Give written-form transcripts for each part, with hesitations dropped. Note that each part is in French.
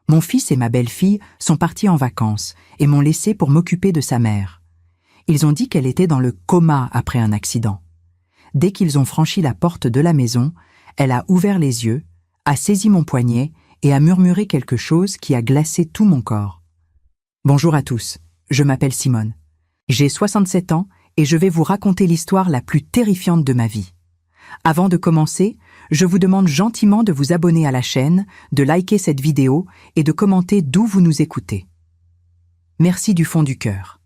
Mon fils et ma belle-fille sont partis en vacances et m'ont laissé pour m'occuper de sa mère. Ils ont dit qu'elle était dans le coma après un accident. Dès qu'ils ont franchi la porte de la maison, elle a ouvert les yeux, a saisi mon poignet et a murmuré quelque chose qui a glacé tout mon corps. Bonjour à tous, je m'appelle Simone. J'ai 67 ans et je vais vous raconter l'histoire la plus terrifiante de ma vie. Avant de commencer, je vous demande gentiment de vous abonner à la chaîne, de liker cette vidéo et de commenter d'où vous nous écoutez. Merci du fond du cœur.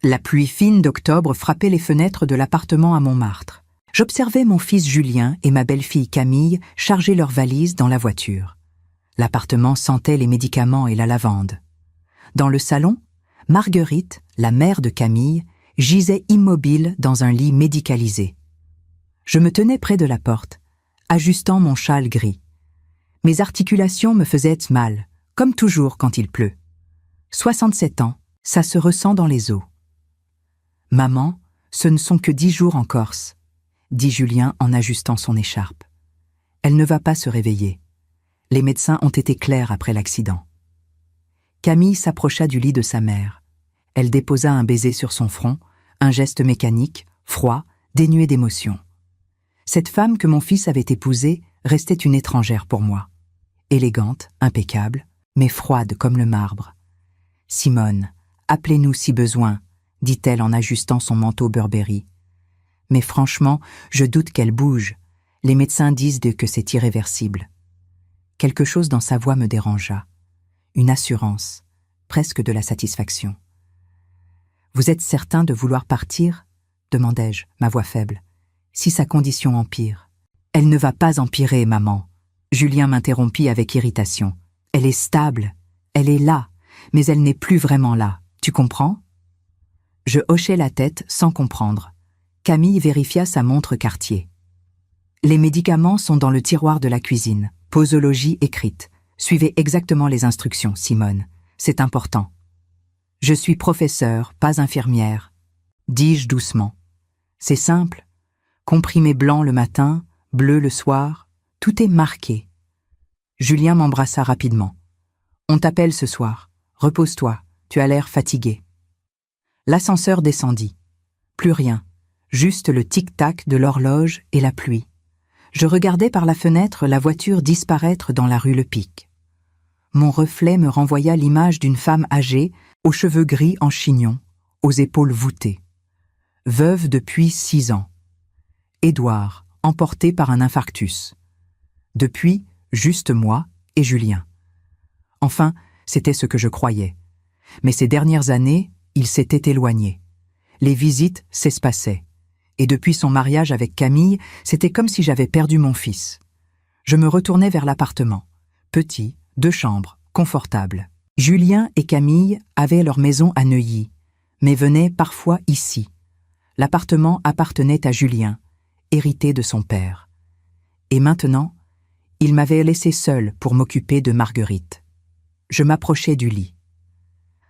La pluie fine d'octobre frappait les fenêtres de l'appartement à Montmartre. J'observais mon fils Julien et ma belle-fille Camille charger leurs valises dans la voiture. L'appartement sentait les médicaments et la lavande. Dans le salon, Marguerite, la mère de Camille, gisait immobile dans un lit médicalisé. Je me tenais près de la porte, ajustant mon châle gris. Mes articulations me faisaient mal, comme toujours quand il pleut. 67 ans, ça se ressent dans les os. « Maman, ce ne sont que 10 jours en Corse », dit Julien en ajustant son écharpe. « Elle ne va pas se réveiller. Les médecins ont été clairs après l'accident. » Camille s'approcha du lit de sa mère. Elle déposa un baiser sur son front, un geste mécanique, froid, dénué d'émotion. Cette femme que mon fils avait épousée restait une étrangère pour moi. Élégante, impeccable, mais froide comme le marbre. « Simone, appelez-nous si besoin », dit-elle en ajustant son manteau Burberry. Mais franchement, je doute qu'elle bouge. Les médecins disent que c'est irréversible. Quelque chose dans sa voix me dérangea. Une assurance, presque de la satisfaction. « Vous êtes certain de vouloir partir ?» demandai-je, ma voix faible. « Si sa condition empire. »« Elle ne va pas empirer, maman. » Julien m'interrompit avec irritation. « Elle est stable, elle est là, mais elle n'est plus vraiment là. Tu comprends ?» Je hochai la tête sans comprendre. Camille vérifia sa montre Cartier. « Les médicaments sont dans le tiroir de la cuisine. Posologie écrite. Suivez exactement les instructions, Simone. C'est important. »« Je suis professeur, pas infirmière. » dis-je doucement. « C'est simple. Comprimé blanc le matin, bleu le soir. Tout est marqué. » Julien m'embrassa rapidement. « On t'appelle ce soir. Repose-toi. Tu as l'air fatigué. » L'ascenseur descendit. Plus rien. Juste le tic-tac de l'horloge et la pluie. Je regardais par la fenêtre la voiture disparaître dans la rue Le Pic. Mon reflet me renvoya l'image d'une femme âgée, aux cheveux gris en chignon, aux épaules voûtées. Veuve depuis 6 ans. Édouard, emporté par un infarctus. Depuis, juste moi et Julien. Enfin, c'était ce que je croyais. Mais ces dernières années, il s'était éloigné. Les visites s'espaçaient. Et depuis son mariage avec Camille, c'était comme si j'avais perdu mon fils. Je me retournai vers l'appartement. Petit, 2 chambres, confortable. Julien et Camille avaient leur maison à Neuilly, mais venaient parfois ici. L'appartement appartenait à Julien, hérité de son père. Et maintenant, il m'avait laissé seul pour m'occuper de Marguerite. Je m'approchai du lit.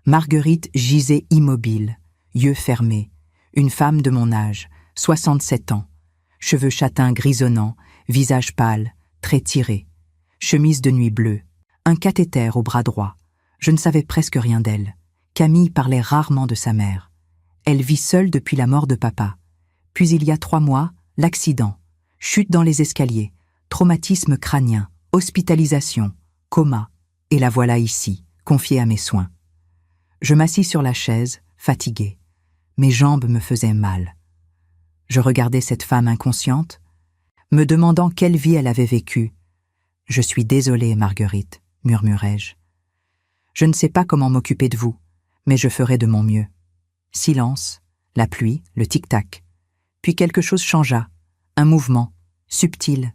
Marguerite gisait immobile, yeux fermés, une femme de mon âge, 67 ans, cheveux châtains grisonnants, visage pâle, traits tirés, chemise de nuit bleue, un cathéter au bras droit. Je ne savais presque rien d'elle. Camille parlait rarement de sa mère. Elle vit seule depuis la mort de papa. Puis il y a 3 mois, l'accident, chute dans les escaliers, traumatisme crânien, hospitalisation, coma, et la voilà ici, confiée à mes soins. Je m'assis sur la chaise, fatiguée. Mes jambes me faisaient mal. Je regardais cette femme inconsciente, me demandant quelle vie elle avait vécue. « Je suis désolée, Marguerite, » murmurai-je. « Je ne sais pas comment m'occuper de vous, mais je ferai de mon mieux. » Silence, la pluie, le tic-tac. Puis quelque chose changea, un mouvement, subtil.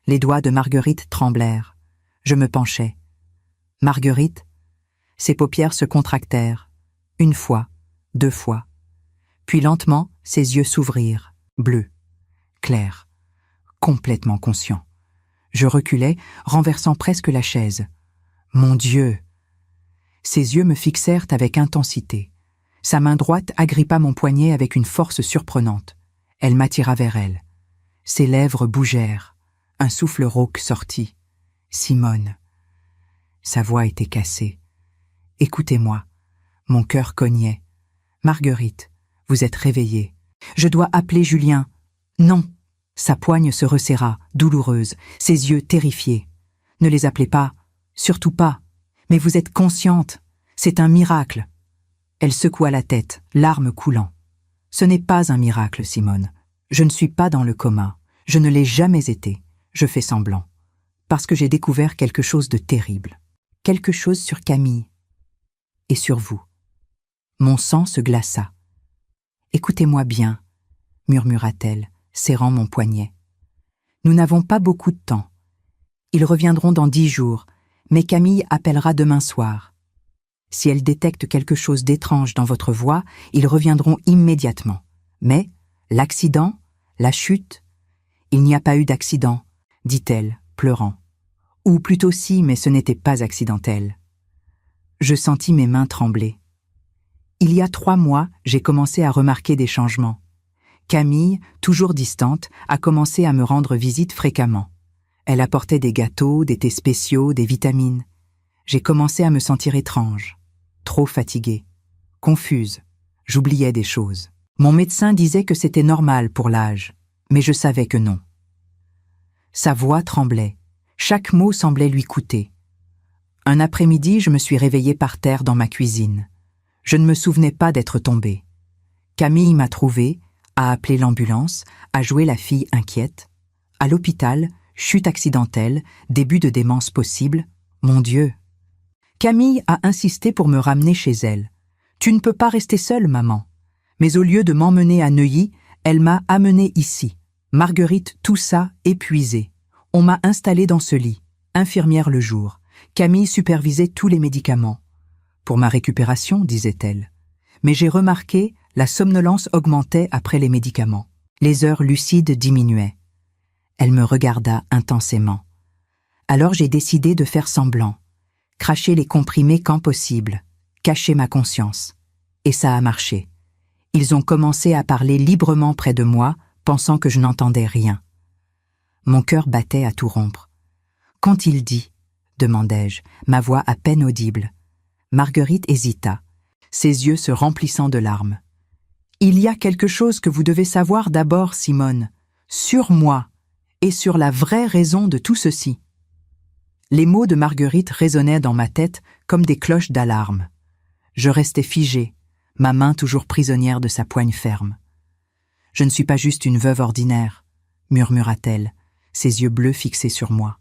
Les doigts de Marguerite tremblèrent. Je me penchai. « Marguerite ?» Ses paupières se contractèrent. 1 fois, 2 fois. Puis lentement, ses yeux s'ouvrirent, bleus, clairs, complètement conscients. Je reculai, renversant presque la chaise. Mon Dieu! Ses yeux me fixèrent avec intensité. Sa main droite agrippa mon poignet avec une force surprenante. Elle m'attira vers elle. Ses lèvres bougèrent. Un souffle rauque sortit. « Simone. » Sa voix était cassée. « Écoutez-moi. » Mon cœur cognait. « Marguerite, vous êtes réveillée. Je dois appeler Julien. »« Non !» Sa poigne se resserra, douloureuse, ses yeux terrifiés. « Ne les appelez pas. Surtout pas. Mais vous êtes consciente. C'est un miracle. » Elle secoua la tête, larmes coulant. « Ce n'est pas un miracle, Simone. Je ne suis pas dans le coma. Je ne l'ai jamais été. Je fais semblant. Parce que j'ai découvert quelque chose de terrible. Quelque chose sur Camille. Et sur vous. » Mon sang se glaça. « Écoutez-moi bien, » murmura-t-elle, serrant mon poignet. « Nous n'avons pas beaucoup de temps. Ils reviendront dans 10 jours, mais Camille appellera demain soir. Si elle détecte quelque chose d'étrange dans votre voix, ils reviendront immédiatement. Mais l'accident, la chute, il n'y a pas eu d'accident, dit-elle, pleurant. Ou plutôt si, mais ce n'était pas accidentel. Je sentis mes mains trembler. Il y a 3 mois, j'ai commencé à remarquer des changements. Camille, toujours distante, a commencé à me rendre visite fréquemment. Elle apportait des gâteaux, des thés spéciaux, des vitamines. J'ai commencé à me sentir étrange, trop fatiguée, confuse. J'oubliais des choses. Mon médecin disait que c'était normal pour l'âge, mais je savais que non. Sa voix tremblait. Chaque mot semblait lui coûter. Un après-midi, je me suis réveillée par terre dans ma cuisine. Je ne me souvenais pas d'être tombée. Camille m'a trouvée, a appelé l'ambulance, a joué la fille inquiète. À l'hôpital, chute accidentelle, début de démence possible. Mon Dieu! Camille a insisté pour me ramener chez elle. « Tu ne peux pas rester seule, maman. » Mais au lieu de m'emmener à Neuilly, elle m'a amenée ici. Marguerite toussa, épuisée. On m'a installée dans ce lit, infirmière le jour. Camille supervisait tous les médicaments. Pour ma récupération, disait-elle. Mais j'ai remarqué, la somnolence augmentait après les médicaments. Les heures lucides diminuaient. Elle me regarda intensément. Alors j'ai décidé de faire semblant, cracher les comprimés quand possible, cacher ma conscience. Et ça a marché. Ils ont commencé à parler librement près de moi, pensant que je n'entendais rien. Mon cœur battait à tout rompre. « Qu'ont-ils dit ?» demandai-je, ma voix à peine audible. Marguerite hésita, ses yeux se remplissant de larmes. « Il y a quelque chose que vous devez savoir d'abord, Simone, sur moi et sur la vraie raison de tout ceci. » Les mots de Marguerite résonnaient dans ma tête comme des cloches d'alarme. Je restais figée, ma main toujours prisonnière de sa poigne ferme. « Je ne suis pas juste une veuve ordinaire, » murmura-t-elle, ses yeux bleus fixés sur moi.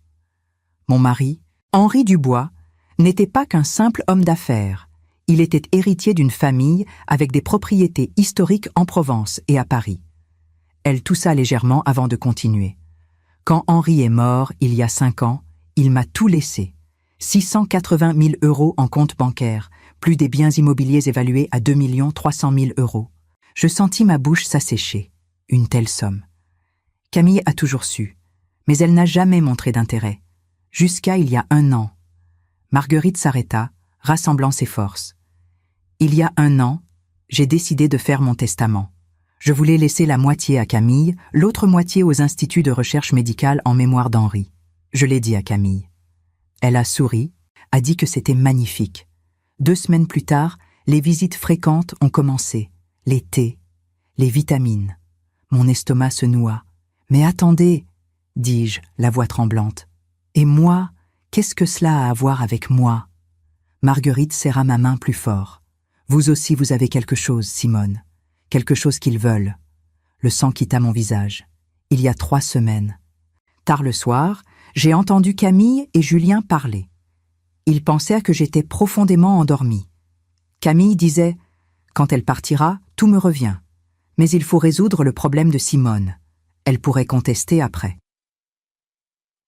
Mon mari, Henri Dubois, n'était pas qu'un simple homme d'affaires. Il était héritier d'une famille avec des propriétés historiques en Provence et à Paris. Elle toussa légèrement avant de continuer. Quand Henri est mort, il y a 5 ans, il m'a tout laissé. 680 000 € en compte bancaire, plus des biens immobiliers évalués à 2 300 000 €. Je sentis ma bouche s'assécher. Une telle somme. Camille a toujours su, mais elle n'a jamais montré d'intérêt. Jusqu'à il y a 1 an. Marguerite s'arrêta, rassemblant ses forces. Il y a 1 an, j'ai décidé de faire mon testament. Je voulais laisser la moitié à Camille, l'autre moitié aux instituts de recherche médicale en mémoire d'Henri. Je l'ai dit à Camille. Elle a souri, a dit que c'était magnifique. 2 semaines plus tard, les visites fréquentes ont commencé. Les thés, les vitamines. Mon estomac se noua. « Mais attendez, » dis-je, la voix tremblante. « Et moi, qu'est-ce que cela a à voir avec moi ?» Marguerite serra ma main plus fort. « Vous aussi, vous avez quelque chose, Simone. Quelque chose qu'ils veulent. » Le sang quitta mon visage. Il y a 3 semaines. Tard le soir, j'ai entendu Camille et Julien parler. Ils pensaient que j'étais profondément endormie. Camille disait « Quand elle partira, tout me revient. Mais il faut résoudre le problème de Simone. Elle pourrait contester après. »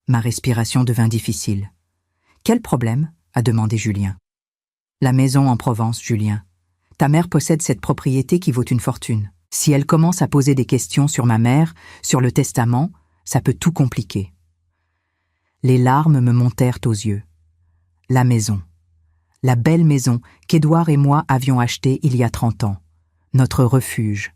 Ma respiration devint difficile. « Quel problème ?» a demandé Julien. « La maison en Provence, Julien. Ta mère possède cette propriété qui vaut une fortune. Si elle commence à poser des questions sur ma mère, sur le testament, ça peut tout compliquer. » Les larmes me montèrent aux yeux. La maison. La belle maison qu'Édouard et moi avions achetée il y a 30 ans. Notre refuge.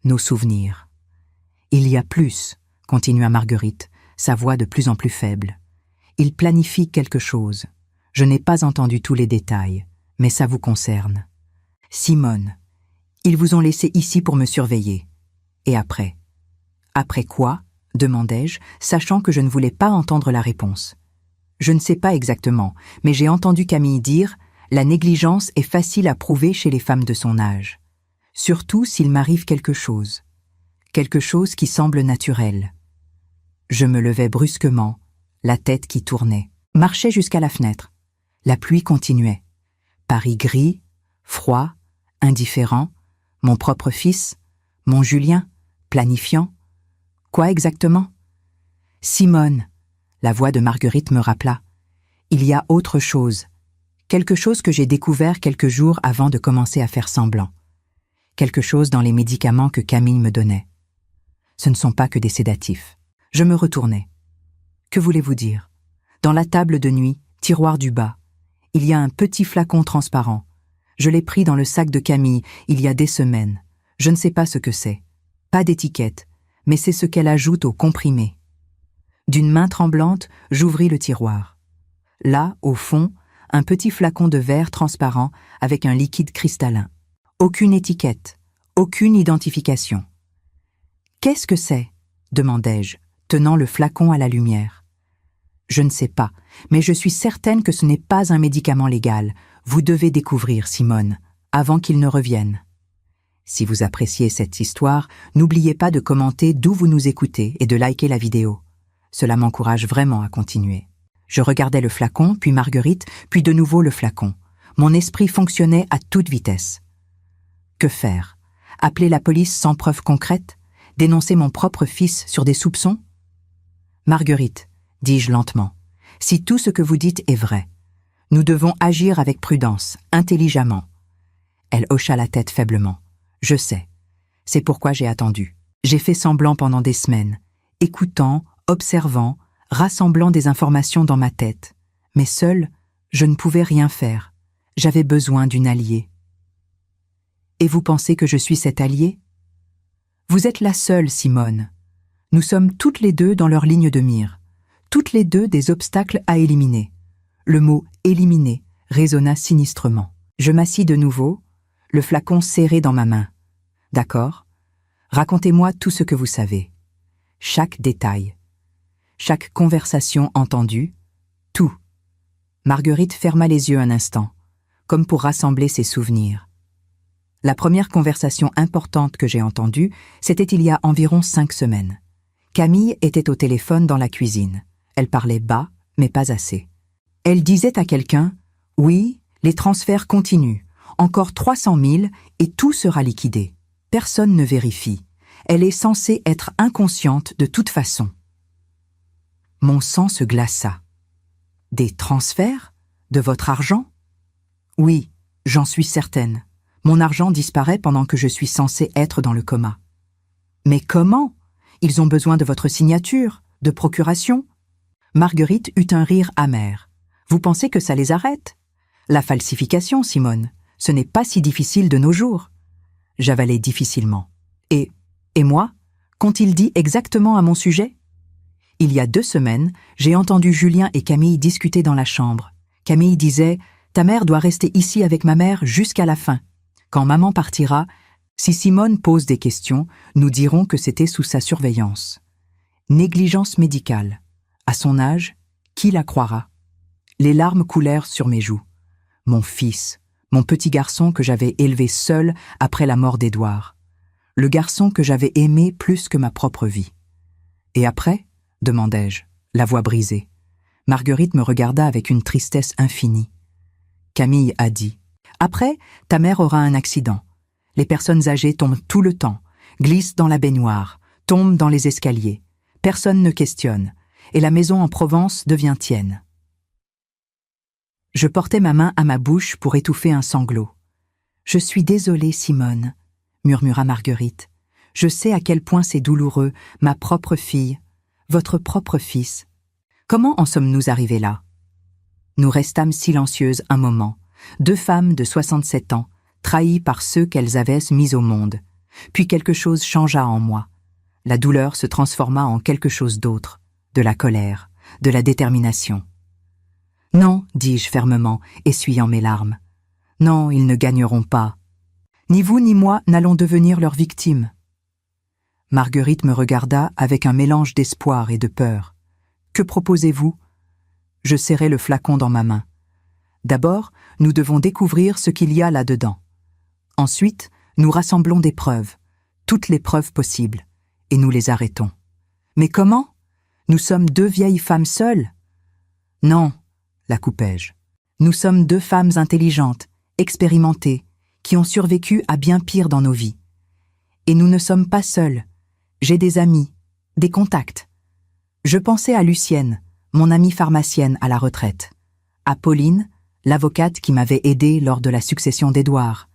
Nos souvenirs. « Il y a plus, » continua Marguerite, sa voix de plus en plus faible. « Il planifie quelque chose. Je n'ai pas entendu tous les détails, mais ça vous concerne. Simone, ils vous ont laissé ici pour me surveiller. Et après? Après quoi? Demandai-je, sachant que je ne voulais pas entendre la réponse. Je ne sais pas exactement, mais j'ai entendu Camille dire « La négligence est facile à prouver chez les femmes de son âge. Surtout s'il m'arrive quelque chose. Quelque chose qui semble naturel. » Je me levai brusquement, la tête qui tournait. Marchai jusqu'à la fenêtre. La pluie continuait. Paris gris, froid, indifférent, mon propre fils, mon Julien, planifiant. Quoi exactement? Simone, la voix de Marguerite me rappela. Il y a autre chose. Quelque chose que j'ai découvert quelques jours avant de commencer à faire semblant. Quelque chose dans les médicaments que Camille me donnait. Ce ne sont pas que des sédatifs. Je me retournai. Que voulez-vous dire? Dans la table de nuit, tiroir du bas, il y a un petit flacon transparent. Je l'ai pris dans le sac de Camille il y a des semaines. Je ne sais pas ce que c'est. Pas d'étiquette, mais c'est ce qu'elle ajoute au comprimé. D'une main tremblante, j'ouvris le tiroir. Là, au fond, un petit flacon de verre transparent avec un liquide cristallin. Aucune étiquette, aucune identification. « Qu'est-ce que c'est » demandai-je, tenant le flacon à la lumière. Je ne sais pas, mais je suis certaine que ce n'est pas un médicament légal. Vous devez découvrir, Simone, avant qu'il ne revienne. Si vous appréciez cette histoire, n'oubliez pas de commenter d'où vous nous écoutez et de liker la vidéo. Cela m'encourage vraiment à continuer. Je regardais le flacon, puis Marguerite, puis de nouveau le flacon. Mon esprit fonctionnait à toute vitesse. Que faire? Appeler la police sans preuve concrète? Dénoncer mon propre fils sur des soupçons? Marguerite, dis-je lentement, si tout ce que vous dites est vrai, nous devons agir avec prudence, intelligemment. Elle hocha la tête faiblement. Je sais. C'est pourquoi j'ai attendu. J'ai fait semblant pendant des semaines, écoutant, observant, rassemblant des informations dans ma tête. Mais seule, je ne pouvais rien faire. J'avais besoin d'une alliée. Et vous pensez que je suis cette alliée? Vous êtes la seule, Simone. Nous sommes toutes les deux dans leur ligne de mire. Toutes les deux des obstacles à éliminer. Le mot « éliminer » résonna sinistrement. Je m'assis de nouveau, le flacon serré dans ma main. D'accord? Racontez-moi tout ce que vous savez. Chaque détail. Chaque conversation entendue. Tout. Marguerite ferma les yeux un instant, comme pour rassembler ses souvenirs. La première conversation importante que j'ai entendue, c'était il y a environ 5 semaines. Camille était au téléphone dans la cuisine. Elle parlait bas, mais pas assez. Elle disait à quelqu'un « Oui, les transferts continuent. Encore 300 000 et tout sera liquidé. Personne ne vérifie. Elle est censée être inconsciente de toute façon. » Mon sang se glaça. « Des transferts? De votre argent? » Oui, j'en suis certaine. Mon argent disparaît pendant que je suis censée être dans le coma. Mais comment? Ils ont besoin de votre signature, de procuration. Marguerite eut un rire amer. Vous pensez que ça les arrête? La falsification, Simone, ce n'est pas si difficile de nos jours. J'avalai difficilement. Et moi? Qu'ont-ils dit exactement à mon sujet? Il y a 2 semaines, j'ai entendu Julien et Camille discuter dans la chambre. Camille disait « Ta mère doit rester ici avec ma mère jusqu'à la fin. Quand maman partira, si Simone pose des questions, nous dirons que c'était sous sa surveillance. Négligence médicale. À son âge, qui la croira? » Les larmes coulèrent sur mes joues. Mon fils, mon petit garçon que j'avais élevé seul après la mort d'Édouard. Le garçon que j'avais aimé plus que ma propre vie. « Et après ?» demandai-je, la voix brisée. Marguerite me regarda avec une tristesse infinie. Camille a dit « Après, ta mère aura un accident. Les personnes âgées tombent tout le temps, glissent dans la baignoire, tombent dans les escaliers. Personne ne questionne, et la maison en Provence devient tienne. » Je portais ma main à ma bouche pour étouffer un sanglot. « Je suis désolée, Simone, » murmura Marguerite. « Je sais à quel point c'est douloureux, ma propre fille, votre propre fils. Comment en sommes-nous arrivés là? » Nous restâmes silencieuses un moment, 2 femmes de 67 ans, trahies par ceux qu'elles avaient mis au monde. Puis quelque chose changea en moi. La douleur se transforma en quelque chose d'autre, de la colère, de la détermination. Non, dis-je fermement, essuyant mes larmes. Non, ils ne gagneront pas. Ni vous ni moi n'allons devenir leurs victimes. Marguerite me regarda avec un mélange d'espoir et de peur. Que proposez-vous ? Je serrai le flacon dans ma main. D'abord, nous devons découvrir ce qu'il y a là-dedans. Ensuite, nous rassemblons des preuves, toutes les preuves possibles, et nous les arrêtons. Mais comment ? Nous sommes 2 vieilles femmes seules ? Non, la coupai-je. Nous sommes 2 femmes intelligentes, expérimentées, qui ont survécu à bien pire dans nos vies. Et nous ne sommes pas seules. J'ai des amis, des contacts. Je pensais à Lucienne, mon amie pharmacienne à la retraite, à Pauline, l'avocate qui m'avait aidée lors de la succession d'Édouard.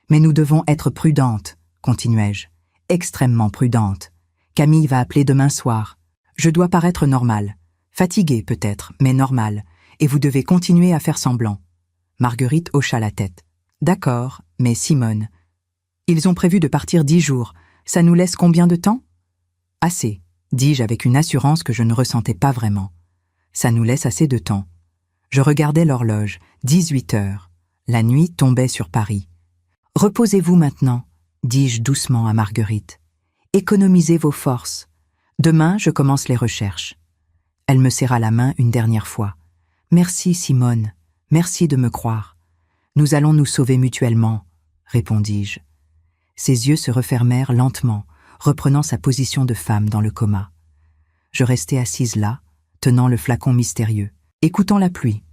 Mais nous devons être prudentes, continuai-je, extrêmement prudentes. Camille va appeler demain soir. Je dois paraître normale, fatiguée peut-être, mais normale, et vous devez continuer à faire semblant. Marguerite hocha la tête. D'accord, mais Simone, ils ont prévu de partir 10 jours. Ça nous laisse combien de temps ? Assez, dis-je avec une assurance que je ne ressentais pas vraiment. Ça nous laisse assez de temps. Je regardais l'horloge, 18 heures. La nuit tombait sur Paris. Reposez-vous maintenant, dis-je doucement à Marguerite. Économisez vos forces. Demain, je commence les recherches. Elle me serra la main une dernière fois. Merci, Simone. Merci de me croire. Nous allons nous sauver mutuellement, répondis-je. Ses yeux se refermèrent lentement, reprenant sa position de femme dans le coma. Je restais assise là, tenant le flacon mystérieux, écoutant la pluie.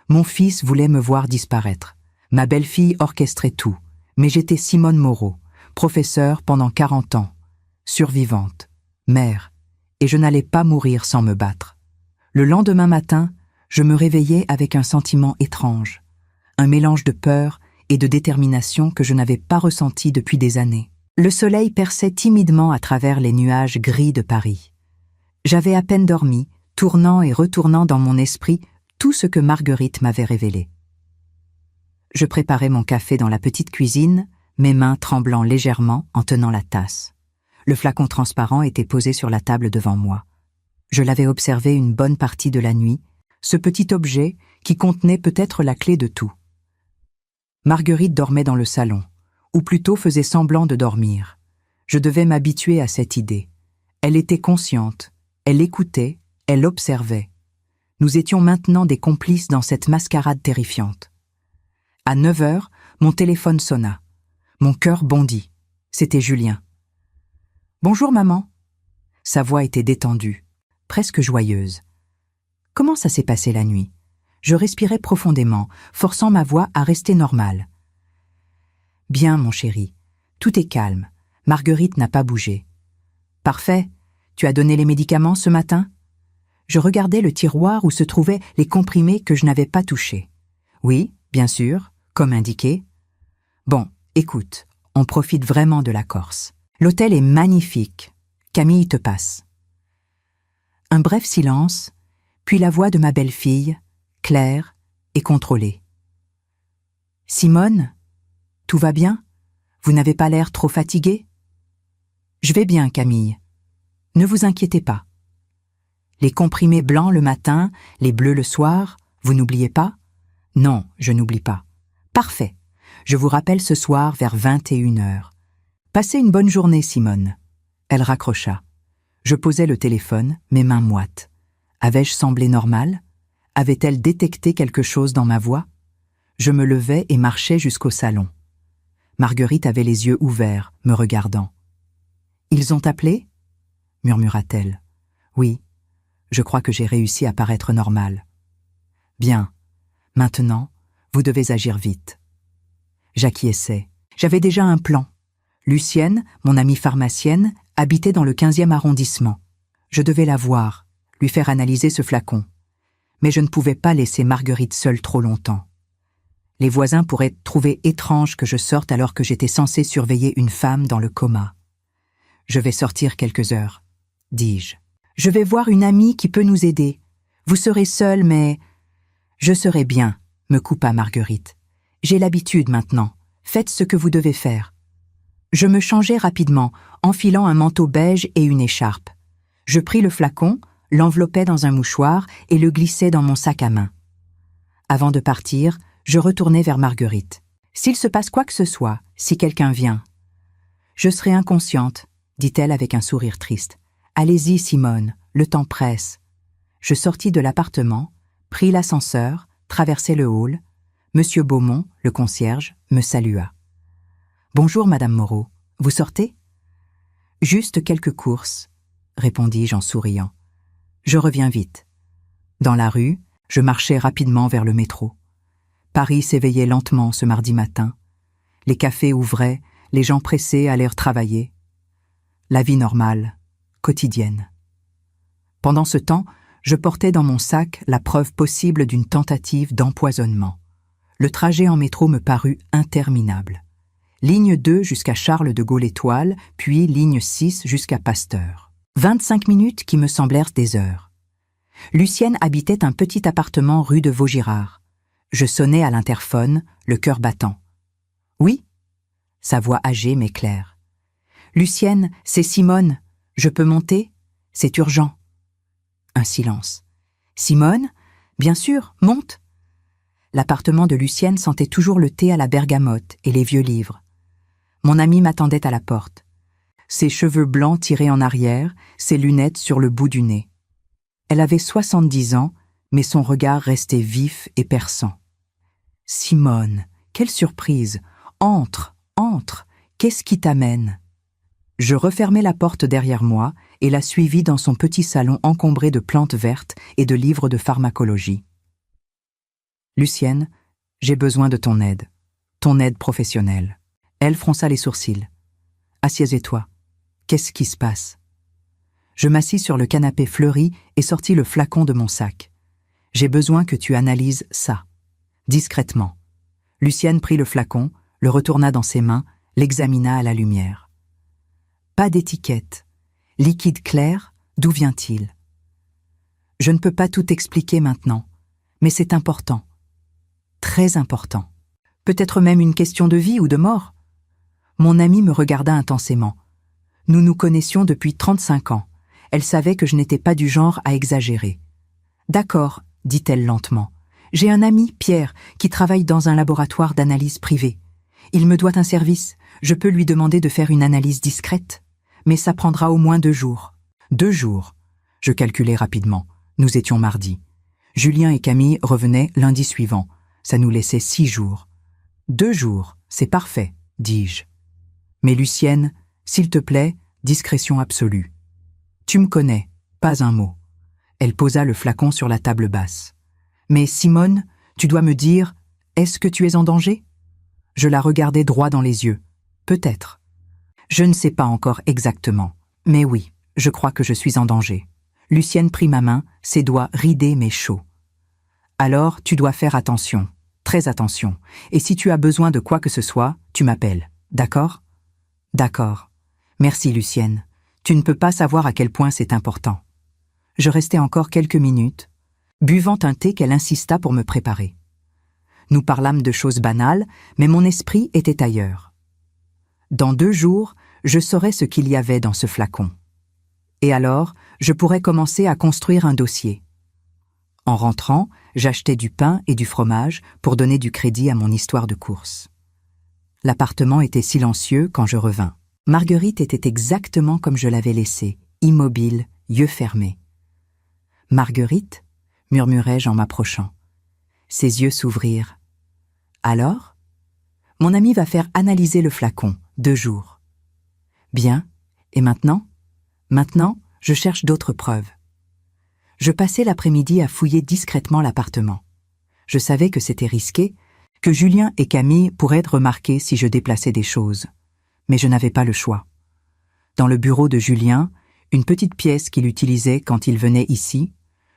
Mon fils voulait me voir disparaître. Ma belle-fille orchestrait tout, mais j'étais Simone Moreau, professeure pendant 40 ans, survivante, mère, et je n'allais pas mourir sans me battre. Le lendemain matin, je me réveillais avec un sentiment étrange, un mélange de peur et de détermination que je n'avais pas ressenti depuis des années. Le soleil perçait timidement à travers les nuages gris de Paris. J'avais à peine dormi, tournant et retournant dans mon esprit tout ce que Marguerite m'avait révélé. Je préparais mon café dans la petite cuisine, mes mains tremblant légèrement en tenant la tasse. Le flacon transparent était posé sur la table devant moi. Je l'avais observé une bonne partie de la nuit, ce petit objet qui contenait peut-être la clé de tout. Marguerite dormait dans le salon, ou plutôt faisait semblant de dormir. Je devais m'habituer à cette idée. Elle était consciente, elle écoutait, elle observait. Nous étions maintenant des complices dans cette mascarade terrifiante. À 9 heures, mon téléphone sonna. Mon cœur bondit. C'était Julien. « Bonjour maman ». Sa voix était détendue, presque joyeuse. Comment ça s'est passé la nuit ? Je respirais profondément, forçant ma voix à rester normale. « Bien, mon chéri. Tout est calme. Marguerite n'a pas bougé. »« Parfait. Tu as donné les médicaments ce matin ?» Je regardais le tiroir où se trouvaient les comprimés que je n'avais pas touchés. « Oui, bien sûr, comme indiqué. »« Bon, écoute, on profite vraiment de la Corse. L'hôtel est magnifique. Camille te passe. » Un bref silence, puis la voix de ma belle-fille, claire et contrôlée. « Simone, tout va bien ? Vous n'avez pas l'air trop fatiguée ? » « Je vais bien, Camille. Ne vous inquiétez pas. Les comprimés blancs le matin, les bleus le soir, vous n'oubliez pas ? » ?»« Non, je n'oublie pas. »« Parfait. Je vous rappelle ce soir vers 21 heures. Passez une bonne journée, Simone. » Elle raccrocha. Je posai le téléphone, mes mains moites. Avais-je semblé normal ? Avait-elle détecté quelque chose dans ma voix ? Je me levai et marchai jusqu'au salon. Marguerite avait les yeux ouverts, me regardant. « Ils ont appelé ?» murmura-t-elle. « Oui, je crois que j'ai réussi à paraître normale. »« Bien, maintenant, vous devez agir vite. » J'acquiesçai. J'avais déjà un plan. Lucienne, mon amie pharmacienne, habitait dans le 15e arrondissement. Je devais la voir, lui faire analyser ce flacon. Mais je ne pouvais pas laisser Marguerite seule trop longtemps. Les voisins pourraient trouver étrange que je sorte alors que j'étais censée surveiller une femme dans le coma. « Je vais sortir quelques heures, » dis-je. « Je vais voir une amie qui peut nous aider. Vous serez seule, mais... »« Je serai bien, » me coupa Marguerite. « J'ai l'habitude maintenant. Faites ce que vous devez faire. » Je me changeai rapidement, enfilant un manteau beige et une écharpe. Je pris le flacon, l'enveloppai dans un mouchoir et le glissai dans mon sac à main. Avant de partir, je retournai vers Marguerite. « S'il se passe quoi que ce soit, si quelqu'un vient… » « Je serai inconsciente, » dit-elle avec un sourire triste. « Allez-y, Simone, le temps presse. » Je sortis de l'appartement, pris l'ascenseur, traversai le hall. Monsieur Beaumont, le concierge, me salua. « Bonjour, Madame Moreau. Vous sortez ?»« Juste quelques courses, » répondis-je en souriant. « Je reviens vite. » Dans la rue, je marchai rapidement vers le métro. Paris s'éveillait lentement ce mardi matin. Les cafés ouvraient, les gens pressés allèrent travailler. La vie normale, quotidienne. Pendant ce temps, je portais dans mon sac la preuve possible d'une tentative d'empoisonnement. Le trajet en métro me parut interminable. Ligne 2 jusqu'à Charles de Gaulle-Étoile, puis ligne 6 jusqu'à Pasteur. 25 minutes qui me semblèrent des heures. Lucienne habitait un petit appartement rue de Vaugirard. Je sonnai à l'interphone, le cœur battant. « Oui ?» Sa voix âgée mais claire. « Lucienne, c'est Simone. Je peux monter? C'est urgent. » Un silence. « Simone? Bien sûr, monte !» L'appartement de Lucienne sentait toujours le thé à la bergamote et les vieux livres. Mon amie m'attendait à la porte. Ses cheveux blancs tirés en arrière, ses lunettes sur le bout du nez. Elle avait 70 ans, mais son regard restait vif et perçant. « Simone, quelle surprise! Entre, entre, qu'est-ce qui t'amène ?» Je refermai la porte derrière moi et la suivis dans son petit salon encombré de plantes vertes et de livres de pharmacologie. « Lucienne, j'ai besoin de ton aide professionnelle. » Elle fronça les sourcils. « Assieds-toi. Qu'est-ce qui se passe ?» Je m'assis sur le canapé fleuri et sortis le flacon de mon sac. « J'ai besoin que tu analyses ça. » Discrètement. Lucienne prit le flacon, le retourna dans ses mains, l'examina à la lumière. Pas d'étiquette. Liquide clair, d'où vient-il? Je ne peux pas tout expliquer maintenant, mais c'est important. Très important. Peut-être même une question de vie ou de mort. Mon amie me regarda intensément. Nous nous connaissions depuis 35 ans. Elle savait que je n'étais pas du genre à exagérer. « D'accord, » dit-elle lentement. « J'ai un ami, Pierre, qui travaille dans un laboratoire d'analyse privé. Il me doit un service. Je peux lui demander de faire une analyse discrète. Mais ça prendra au moins 2 jours. » 2 jours. Je calculai rapidement. Nous étions mardi. Julien et Camille revenaient lundi suivant. Ça nous laissait 6 jours. 2 jours, c'est parfait, dis-je. Mais Lucienne, s'il te plaît, discrétion absolue. Tu me connais, pas un mot. Elle posa le flacon sur la table basse. Mais Simone, tu dois me dire, est-ce que tu es en danger? Je la regardai droit dans les yeux. Peut-être. Je ne sais pas encore exactement. Mais oui, je crois que je suis en danger. Lucienne prit ma main, ses doigts ridés mais chauds. Alors, tu dois faire attention, très attention. Et si tu as besoin de quoi que ce soit, tu m'appelles. D'accord? D'accord. Merci, Lucienne. Tu ne peux pas savoir à quel point c'est important. Je restai encore quelques minutes, buvant un thé qu'elle insista pour me préparer. Nous parlâmes de choses banales, mais mon esprit était ailleurs. Dans 2 jours, je saurais ce qu'il y avait dans ce flacon. Et alors, je pourrais commencer à construire un dossier. En rentrant, j'achetai du pain et du fromage pour donner du crédit à mon histoire de course. L'appartement était silencieux quand je revins. Marguerite était exactement comme je l'avais laissée, immobile, yeux fermés. « Marguerite ?» murmurai-je en m'approchant. Ses yeux s'ouvrirent. « Alors ?» Mon ami va faire analyser le flacon, 2 jours. Bien, et maintenant? Maintenant, je cherche d'autres preuves. Je passai l'après-midi à fouiller discrètement l'appartement. Je savais que c'était risqué, que Julien et Camille pourraient remarquer si je déplaçais des choses. Mais je n'avais pas le choix. Dans le bureau de Julien, une petite pièce qu'il utilisait quand il venait ici,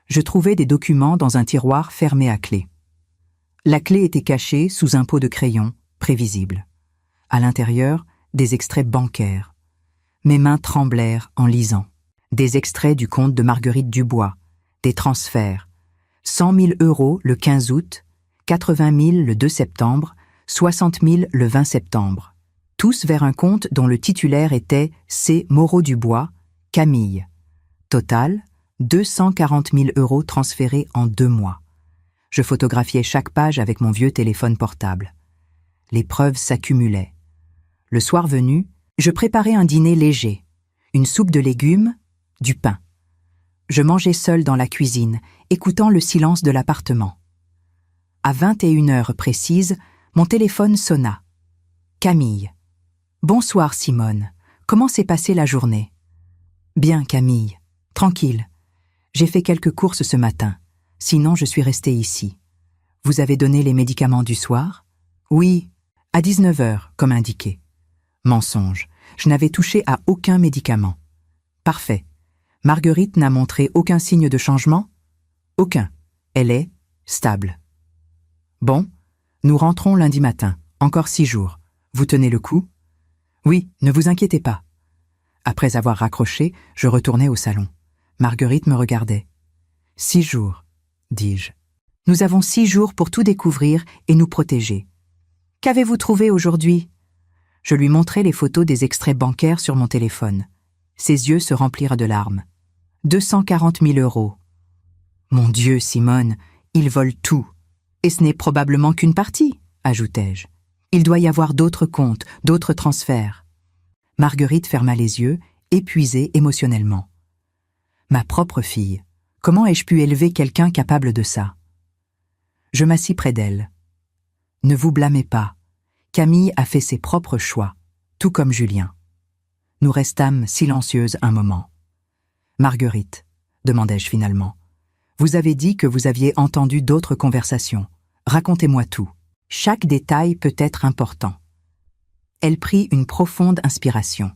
je trouvai des documents dans un tiroir fermé à clé. La clé était cachée sous un pot de crayon, prévisible. À l'intérieur, des extraits bancaires. Mes mains tremblèrent en lisant. Des extraits du compte de Marguerite Dubois, des transferts. 100 000 € le 15 août, 80 000 le 2 septembre, 60 000 le 20 septembre. Tous vers un compte dont le titulaire était C. Moreau-Dubois, Camille. Total, 240 000 € transférés en 2 mois. Je photographiais chaque page avec mon vieux téléphone portable. Les preuves s'accumulaient. Le soir venu, je préparais un dîner léger, une soupe de légumes, du pain. Je mangeais seul dans la cuisine, écoutant le silence de l'appartement. À 21h précises, mon téléphone sonna. Camille. « Bonsoir Simone, comment s'est passée la journée ?»« Bien Camille, tranquille. J'ai fait quelques courses ce matin, sinon je suis restée ici. Vous avez donné les médicaments du soir ?»« Oui, à 19h, comme indiqué. » Mensonge, je n'avais touché à aucun médicament. Parfait. Marguerite n'a montré aucun signe de changement ? Aucun. Elle est stable. Bon, nous rentrons lundi matin, encore 6 jours. Vous tenez le coup ? Oui, ne vous inquiétez pas. Après avoir raccroché, je retournai au salon. Marguerite me regardait. 6 jours, dis-je. Nous avons 6 jours pour tout découvrir et nous protéger. Qu'avez-vous trouvé aujourd'hui ? Je lui montrai les photos des extraits bancaires sur mon téléphone. Ses yeux se remplirent de larmes. 240 000 €. Mon Dieu, Simone, ils volent tout. Et ce n'est probablement qu'une partie, ajoutai-je. Il doit y avoir d'autres comptes, d'autres transferts. Marguerite ferma les yeux, épuisée émotionnellement. Ma propre fille, comment ai-je pu élever quelqu'un capable de ça ? Je m'assis près d'elle. Ne vous blâmez pas. Camille a fait ses propres choix, tout comme Julien. Nous restâmes silencieuses un moment. Marguerite, demandai-je finalement, vous avez dit que vous aviez entendu d'autres conversations. Racontez-moi tout. Chaque détail peut être important. Elle prit une profonde inspiration.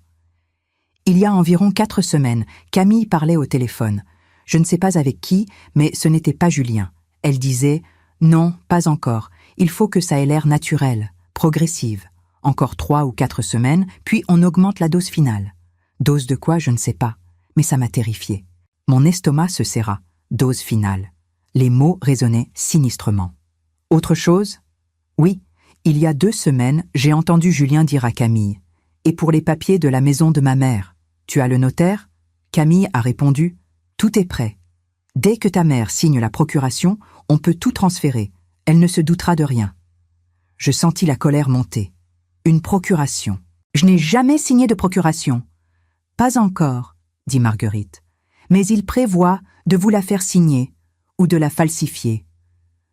Il y a environ 4 semaines, Camille parlait au téléphone. Je ne sais pas avec qui, mais ce n'était pas Julien. Elle disait « Non, pas encore. Il faut que ça ait l'air naturel, progressive. Encore 3 ou 4 semaines, puis on augmente la dose finale. Dose de quoi, je ne sais pas. Mais ça m'a terrifiée. Mon estomac se serra. Dose finale. Les mots résonnaient sinistrement. Autre chose ? Oui, il y a 2 semaines, j'ai entendu Julien dire à Camille « Et pour les papiers de la maison de ma mère, tu as le notaire ?» Camille a répondu « Tout est prêt. Dès que ta mère signe la procuration, on peut tout transférer. Elle ne se doutera de rien. » Je sentis la colère monter. Une procuration. Je n'ai jamais signé de procuration. Pas encore, dit Marguerite. Mais il prévoit de vous la faire signer ou de la falsifier.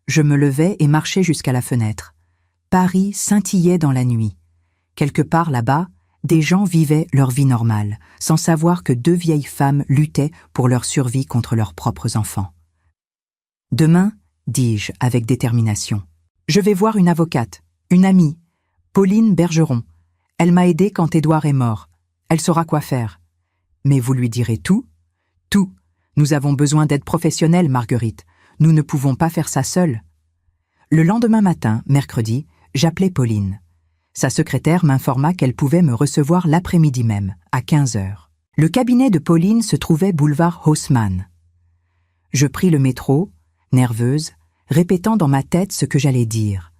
Je me levai et marchai jusqu'à la fenêtre. Paris scintillait dans la nuit. Quelque part là-bas, des gens vivaient leur vie normale, sans savoir que 2 vieilles femmes luttaient pour leur survie contre leurs propres enfants. Demain, dis-je avec détermination, je vais voir une avocate, une amie, Pauline Bergeron. Elle m'a aidée quand Édouard est mort. Elle saura quoi faire. Mais vous lui direz tout ? Tout. Nous avons besoin d'aide professionnelle, Marguerite. Nous ne pouvons pas faire ça seuls. Le lendemain matin, mercredi, j'appelai Pauline. Sa secrétaire m'informa qu'elle pouvait me recevoir l'après-midi même, à 15h. Le cabinet de Pauline se trouvait boulevard Haussmann. Je pris le métro, nerveuse, répétant dans ma tête ce que j'allais dire.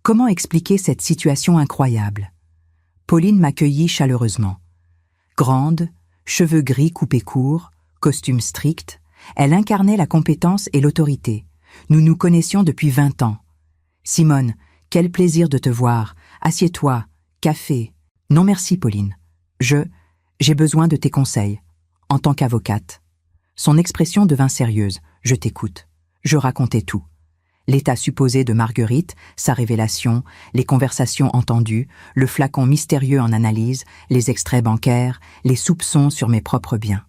Comment expliquer cette situation incroyable ? Pauline m'accueillit chaleureusement. Grande, cheveux gris coupés courts, costume strict, elle incarnait la compétence et l'autorité. Nous nous connaissions depuis 20 ans. « Simone, quel plaisir de te voir. Assieds-toi. Café. »« Non merci, Pauline. J'ai besoin de tes conseils. En tant qu'avocate. » Son expression devint sérieuse. « Je t'écoute. » Je racontais tout. L'état supposé de Marguerite, sa révélation, les conversations entendues, le flacon mystérieux en analyse, les extraits bancaires, les soupçons sur mes propres biens.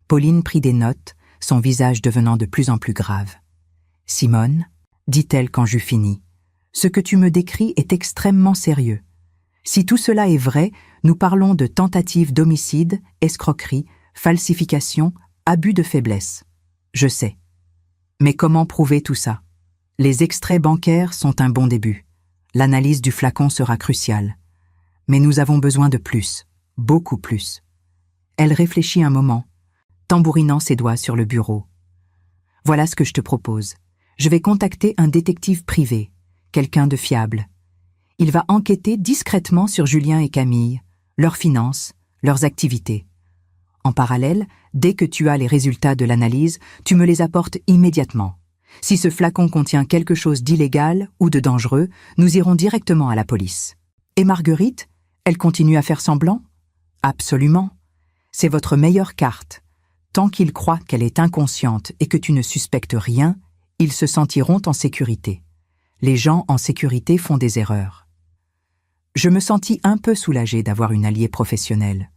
Pauline prit des notes, son visage devenant de plus en plus grave. « Simone, dit-elle quand j'eus fini, ce que tu me décris est extrêmement sérieux. Si tout cela est vrai, nous parlons de tentative d'homicide, escroquerie, falsification, abus de faiblesse. Je sais. Mais comment prouver tout ça ? Les extraits bancaires sont un bon début. L'analyse du flacon sera cruciale. Mais nous avons besoin de plus, beaucoup plus. » Elle réfléchit un moment, tambourinant ses doigts sur le bureau. « Voilà ce que je te propose. Je vais contacter un détective privé, quelqu'un de fiable. Il va enquêter discrètement sur Julien et Camille, leurs finances, leurs activités. En parallèle, dès que tu as les résultats de l'analyse, tu me les apportes immédiatement. Si ce flacon contient quelque chose d'illégal ou de dangereux, nous irons directement à la police. Et Marguerite, elle continue à faire semblant? Absolument. C'est votre meilleure carte. Tant qu'ils croient qu'elle est inconsciente et que tu ne suspectes rien, ils se sentiront en sécurité. Les gens en sécurité font des erreurs. Je me sentis un peu soulagée d'avoir une alliée professionnelle.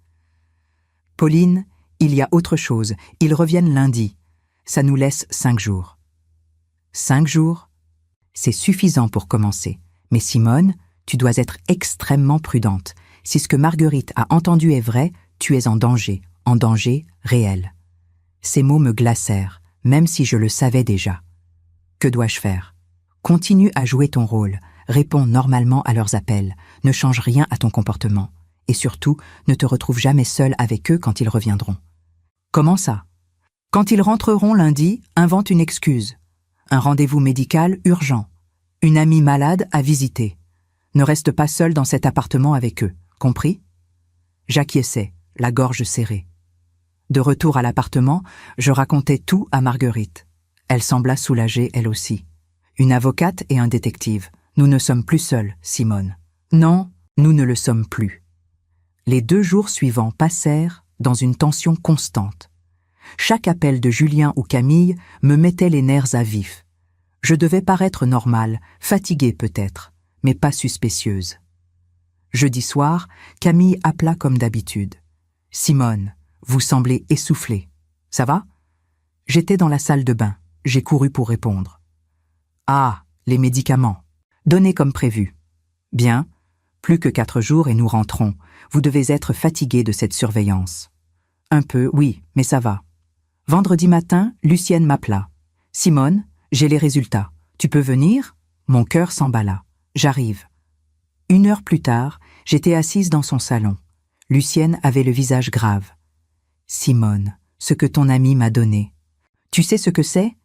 Pauline, il y a autre chose. Ils reviennent lundi. Ça nous laisse 5 jours. 5 jours? C'est suffisant pour commencer. Mais Simone, tu dois être extrêmement prudente. Si ce que Marguerite a entendu est vrai, tu es en danger réel. Ces mots me glacèrent, même si je le savais déjà. Que dois-je faire? Continue à jouer ton rôle, réponds normalement à leurs appels, ne change rien à ton comportement, et surtout, ne te retrouve jamais seul avec eux quand ils reviendront. Comment ça? Quand ils rentreront lundi, invente une excuse. Un rendez-vous médical urgent. Une amie malade à visiter. Ne reste pas seul dans cet appartement avec eux, compris? J'acquiesçais, la gorge serrée. De retour à l'appartement, je racontais tout à Marguerite. Elle sembla soulagée elle aussi. Une avocate et un détective. Nous ne sommes plus seuls, Simone. Non, nous ne le sommes plus. Les 2 jours suivants passèrent dans une tension constante. Chaque appel de Julien ou Camille me mettait les nerfs à vif. Je devais paraître normale, fatiguée peut-être, mais pas suspicieuse. Jeudi soir, Camille appela comme d'habitude. « Simone, vous semblez essoufflée. Ça va ?» J'étais dans la salle de bain. J'ai couru pour répondre. « Ah, les médicaments. Donnez comme prévu. »« Bien. Plus que 4 jours et nous rentrons. Vous devez être fatiguée de cette surveillance. »« Un peu, oui, mais ça va. » Vendredi matin, Lucienne m'appela. « Simone, j'ai les résultats. Tu peux venir ?» Mon cœur s'emballa. « J'arrive. » 1 heure plus tard, j'étais assise dans son salon. Lucienne avait le visage grave. « Simone, ce que ton ami m'a donné. Tu sais ce que c'est ? » ?»«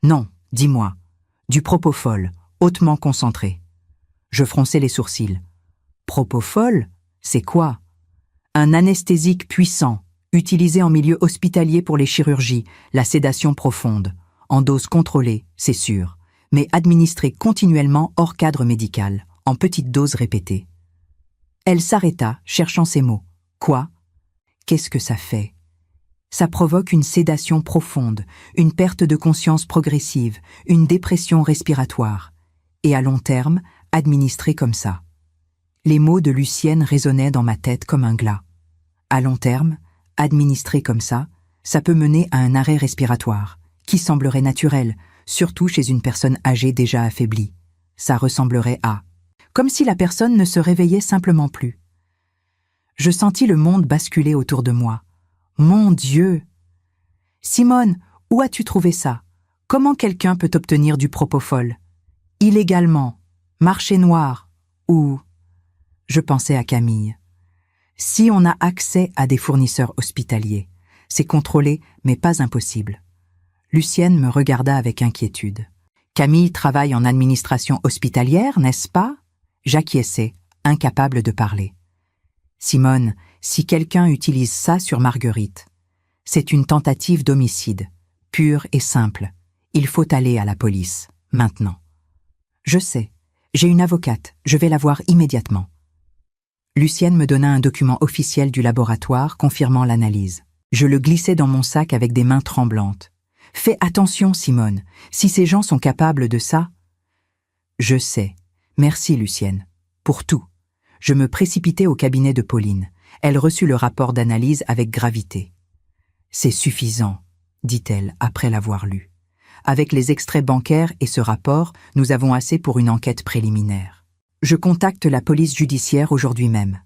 Non, dis-moi. » »« Du propofol, hautement concentré. » Je fronçai les sourcils. « Propofol ? C'est quoi ? » ?»« Un anesthésique puissant, utilisé en milieu hospitalier pour les chirurgies, la sédation profonde. En dose contrôlée, c'est sûr, mais administré continuellement hors cadre médical, en petites doses répétées. » Elle s'arrêta, cherchant ses mots. « Quoi ? Qu'est-ce que ça fait ? » Ça provoque une sédation profonde, une perte de conscience progressive, une dépression respiratoire. Et à long terme, administré comme ça. Les mots de Lucienne résonnaient dans ma tête comme un glas. À long terme, administré comme ça peut mener à un arrêt respiratoire, qui semblerait naturel, surtout chez une personne âgée déjà affaiblie. Ça ressemblerait à... Comme si la personne ne se réveillait simplement plus. Je sentis le monde basculer autour de moi. Mon Dieu! Simone, où as-tu trouvé ça? Comment quelqu'un peut obtenir du propofol? Illégalement, marché noir, ou... Je pensais à Camille. Si on a accès à des fournisseurs hospitaliers, c'est contrôlé, mais pas impossible. Lucienne me regarda avec inquiétude. Camille travaille en administration hospitalière, n'est-ce pas? J'acquiesçais, incapable de parler. Simone, si quelqu'un utilise ça sur Marguerite, c'est une tentative d'homicide, pure et simple. Il faut aller à la police, maintenant. Je sais, j'ai une avocate, je vais la voir immédiatement. Lucienne me donna un document officiel du laboratoire confirmant l'analyse. Je le glissai dans mon sac avec des mains tremblantes. Fais attention, Simone, si ces gens sont capables de ça. Je sais. Merci, Lucienne. Pour tout. Je me précipitai au cabinet de Pauline. Elle reçut le rapport d'analyse avec gravité. C'est suffisant, dit-elle après l'avoir lu. Avec les extraits bancaires et ce rapport, nous avons assez pour une enquête préliminaire. Je contacte la police judiciaire aujourd'hui même.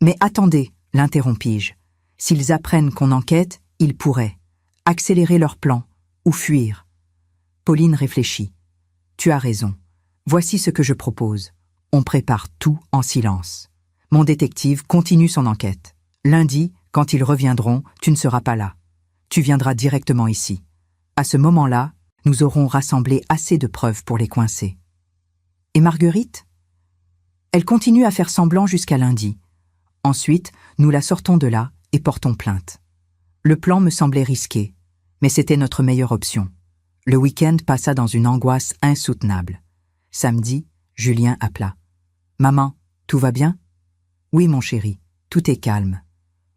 Mais attendez, l'interrompis-je. S'ils apprennent qu'on enquête, ils pourraient accélérer leur plan ou fuir. Pauline réfléchit. Tu as raison. Voici ce que je propose. On prépare tout en silence. Mon détective continue son enquête. Lundi, quand ils reviendront, tu ne seras pas là. Tu viendras directement ici. À ce moment-là, nous aurons rassemblé assez de preuves pour les coincer. Et Marguerite ? Elle continue à faire semblant jusqu'à lundi. Ensuite, nous la sortons de là et portons plainte. Le plan me semblait risqué, mais c'était notre meilleure option. Le week-end passa dans une angoisse insoutenable. Samedi, Julien appela. « Maman, tout va bien ?»« Oui, mon chéri, tout est calme. »«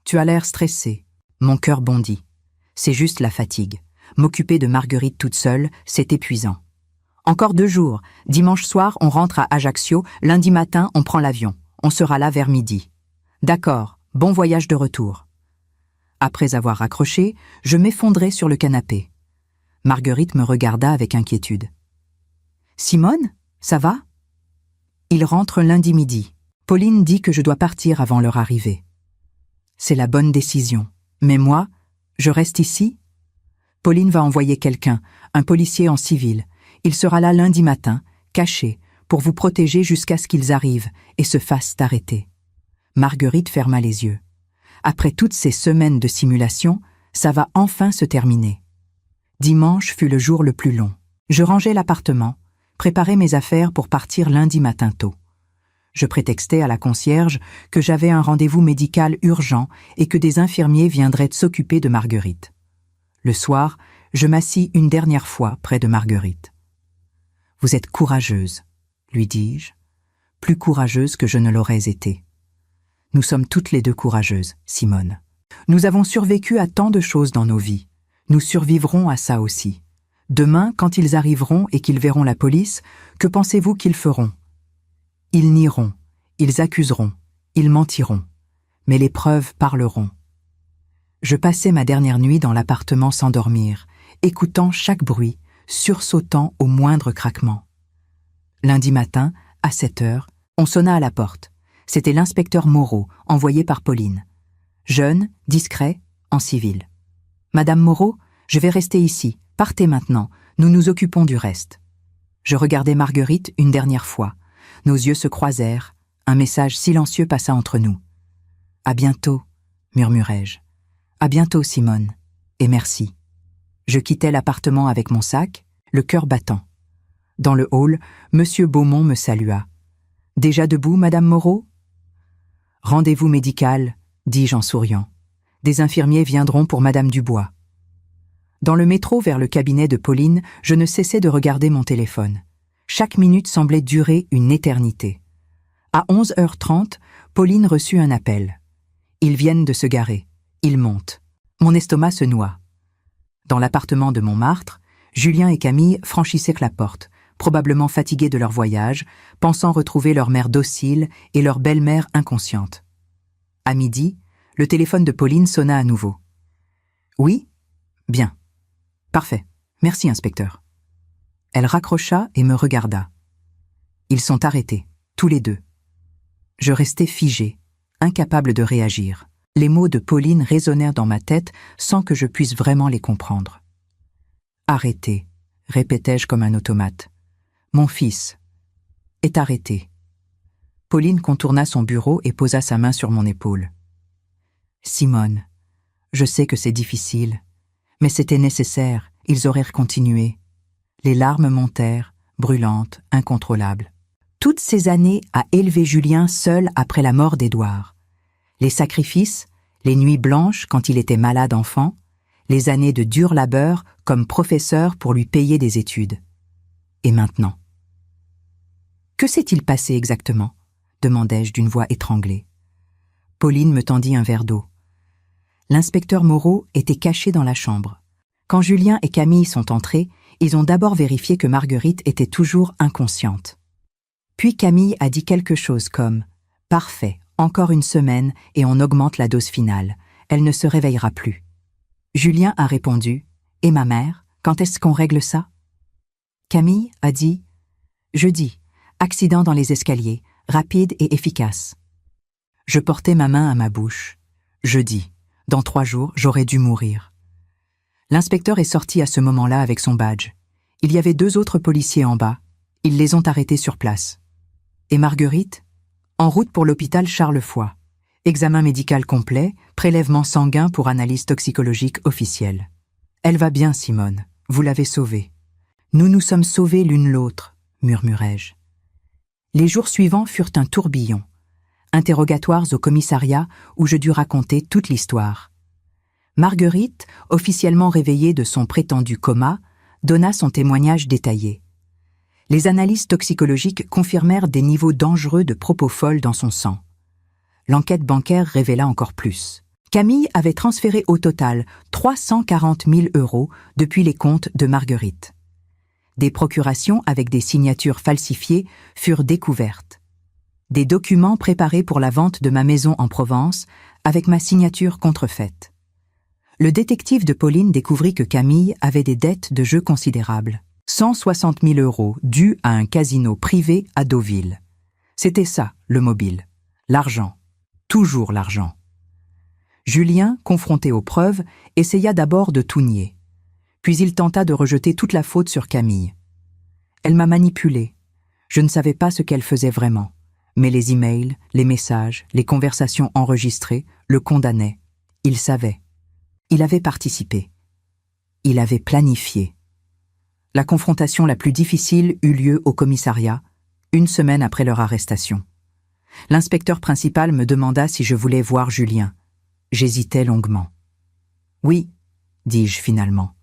Tu as l'air stressé. » Mon cœur bondit. C'est juste la fatigue. M'occuper de Marguerite toute seule, c'est épuisant. Encore 2 jours. Dimanche soir, on rentre à Ajaccio. Lundi matin, on prend l'avion. On sera là vers midi. D'accord, bon voyage de retour. Après avoir raccroché, je m'effondrai sur le canapé. Marguerite me regarda avec inquiétude. « Simone, ça va ?» Il rentre lundi midi. Pauline dit que je dois partir avant leur arrivée. C'est la bonne décision. Mais moi, je reste ici ? Pauline va envoyer quelqu'un, un policier en civil. Il sera là lundi matin, caché, pour vous protéger jusqu'à ce qu'ils arrivent et se fassent arrêter. Marguerite ferma les yeux. Après toutes ces semaines de simulation, ça va enfin se terminer. Dimanche fut le jour le plus long. Je rangeais l'appartement, préparais mes affaires pour partir lundi matin tôt. Je prétextais à la concierge que j'avais un rendez-vous médical urgent et que des infirmiers viendraient s'occuper de Marguerite. Le soir, je m'assis une dernière fois près de Marguerite. « Vous êtes courageuse, » lui dis-je, « plus courageuse que je ne l'aurais été. Nous sommes toutes les deux courageuses, Simone. Nous avons survécu à tant de choses dans nos vies. Nous survivrons à ça aussi. Demain, quand ils arriveront et qu'ils verront la police, que pensez-vous qu'ils feront ? Ils nieront, ils accuseront, ils mentiront. Mais les preuves parleront. » Je passais ma dernière nuit dans l'appartement sans dormir, écoutant chaque bruit, sursautant au moindre craquement. Lundi matin, à 7 heures, on sonna à la porte. C'était l'inspecteur Moreau, envoyé par Pauline. Jeune, discret, en civil. « Madame Moreau, je vais rester ici. Partez maintenant, nous nous occupons du reste. » Je regardai Marguerite une dernière fois. Nos yeux se croisèrent. Un message silencieux passa entre nous. « À bientôt, » murmurai-je. « À bientôt, Simone. Et merci. » Je quittai l'appartement avec mon sac, le cœur battant. Dans le hall, Monsieur Beaumont me salua. « Déjà debout, Madame Moreau ?»« Rendez-vous médical, » dis-je en souriant. « Des infirmiers viendront pour Madame Dubois. » Dans le métro vers le cabinet de Pauline, je ne cessais de regarder mon téléphone. Chaque minute semblait durer une éternité. À 11h30, Pauline reçut un appel. Ils viennent de se garer. Ils montent. Mon estomac se noie. Dans l'appartement de Montmartre, Julien et Camille franchissaient la porte, probablement fatigués de leur voyage, pensant retrouver leur mère docile et leur belle-mère inconsciente. À midi, le téléphone de Pauline sonna à nouveau. « Oui ? Bien. Parfait. Merci, inspecteur. » Elle raccrocha et me regarda. Ils sont arrêtés, tous les deux. Je restai figé, incapable de réagir. Les mots de Pauline résonnèrent dans ma tête sans que je puisse vraiment les comprendre. « Arrêté », répétai-je comme un automate. « Mon fils est arrêté. » Pauline contourna son bureau et posa sa main sur mon épaule. « Simone, je sais que c'est difficile, mais c'était nécessaire, ils auraient continué. » Les larmes montèrent, brûlantes, incontrôlables. Toutes ces années à élever Julien seul après la mort d'Édouard. Les sacrifices, les nuits blanches quand il était malade enfant, les années de dur labeur comme professeur pour lui payer des études. Et maintenant ? Que s'est-il passé exactement ? Demandai-je d'une voix étranglée. Pauline me tendit un verre d'eau. L'inspecteur Moreau était caché dans la chambre. Quand Julien et Camille sont entrés, ils ont d'abord vérifié que Marguerite était toujours inconsciente. Puis Camille a dit quelque chose comme « Parfait, encore une semaine et on augmente la dose finale. Elle ne se réveillera plus. » Julien a répondu « Et ma mère, quand est-ce qu'on règle ça ?» Camille a dit « Jeudi, accident dans les escaliers, rapide et efficace. » Je portais ma main à ma bouche. Jeudi, dans 3 jours, j'aurais dû mourir. L'inspecteur est sorti à ce moment-là avec son badge. Il y avait 2 autres policiers en bas. Ils les ont arrêtés sur place. Et Marguerite ? En route pour l'hôpital Charles-Foy. Examen médical complet, prélèvement sanguin pour analyse toxicologique officielle. Elle va bien, Simone. Vous l'avez sauvée. Nous nous sommes sauvés l'une l'autre, murmurai-je. Les jours suivants furent un tourbillon. Interrogatoires au commissariat où je dus raconter toute l'histoire. Marguerite, officiellement réveillée de son prétendu coma, donna son témoignage détaillé. Les analyses toxicologiques confirmèrent des niveaux dangereux de propofol dans son sang. L'enquête bancaire révéla encore plus. Camille avait transféré au total 340 000 € depuis les comptes de Marguerite. Des procurations avec des signatures falsifiées furent découvertes. Des documents préparés pour la vente de ma maison en Provence avec ma signature contrefaite. Le détective de Pauline découvrit que Camille avait des dettes de jeu considérables. 160 000 € dus à un casino privé à Deauville. C'était ça, le mobile. L'argent. Toujours l'argent. Julien, confronté aux preuves, essaya d'abord de tout nier. Puis il tenta de rejeter toute la faute sur Camille. Elle m'a manipulée. Je ne savais pas ce qu'elle faisait vraiment. Mais les emails, les messages, les conversations enregistrées le condamnaient. Il savait. Il avait participé. Il avait planifié. La confrontation la plus difficile eut lieu au commissariat, 1 semaine après leur arrestation. L'inspecteur principal me demanda si je voulais voir Julien. J'hésitais longuement. « Oui, dis-je finalement.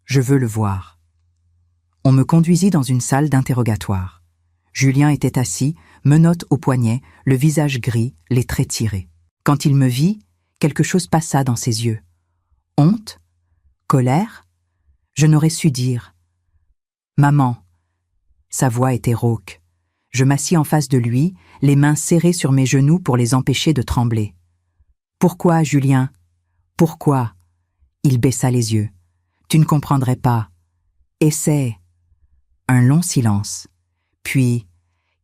Je veux le voir. » On me conduisit dans une salle d'interrogatoire. Julien était assis, menottes au poignet, le visage gris, les traits tirés. Quand il me vit, quelque chose passa dans ses yeux. Honte? Colère? Je n'aurais su dire. « Maman !» Sa voix était rauque. Je m'assis en face de lui, les mains serrées sur mes genoux pour les empêcher de trembler. « Pourquoi, Julien? Pourquoi ?» Il baissa les yeux. « Tu ne comprendrais pas. Essaie. » Un long silence. Puis,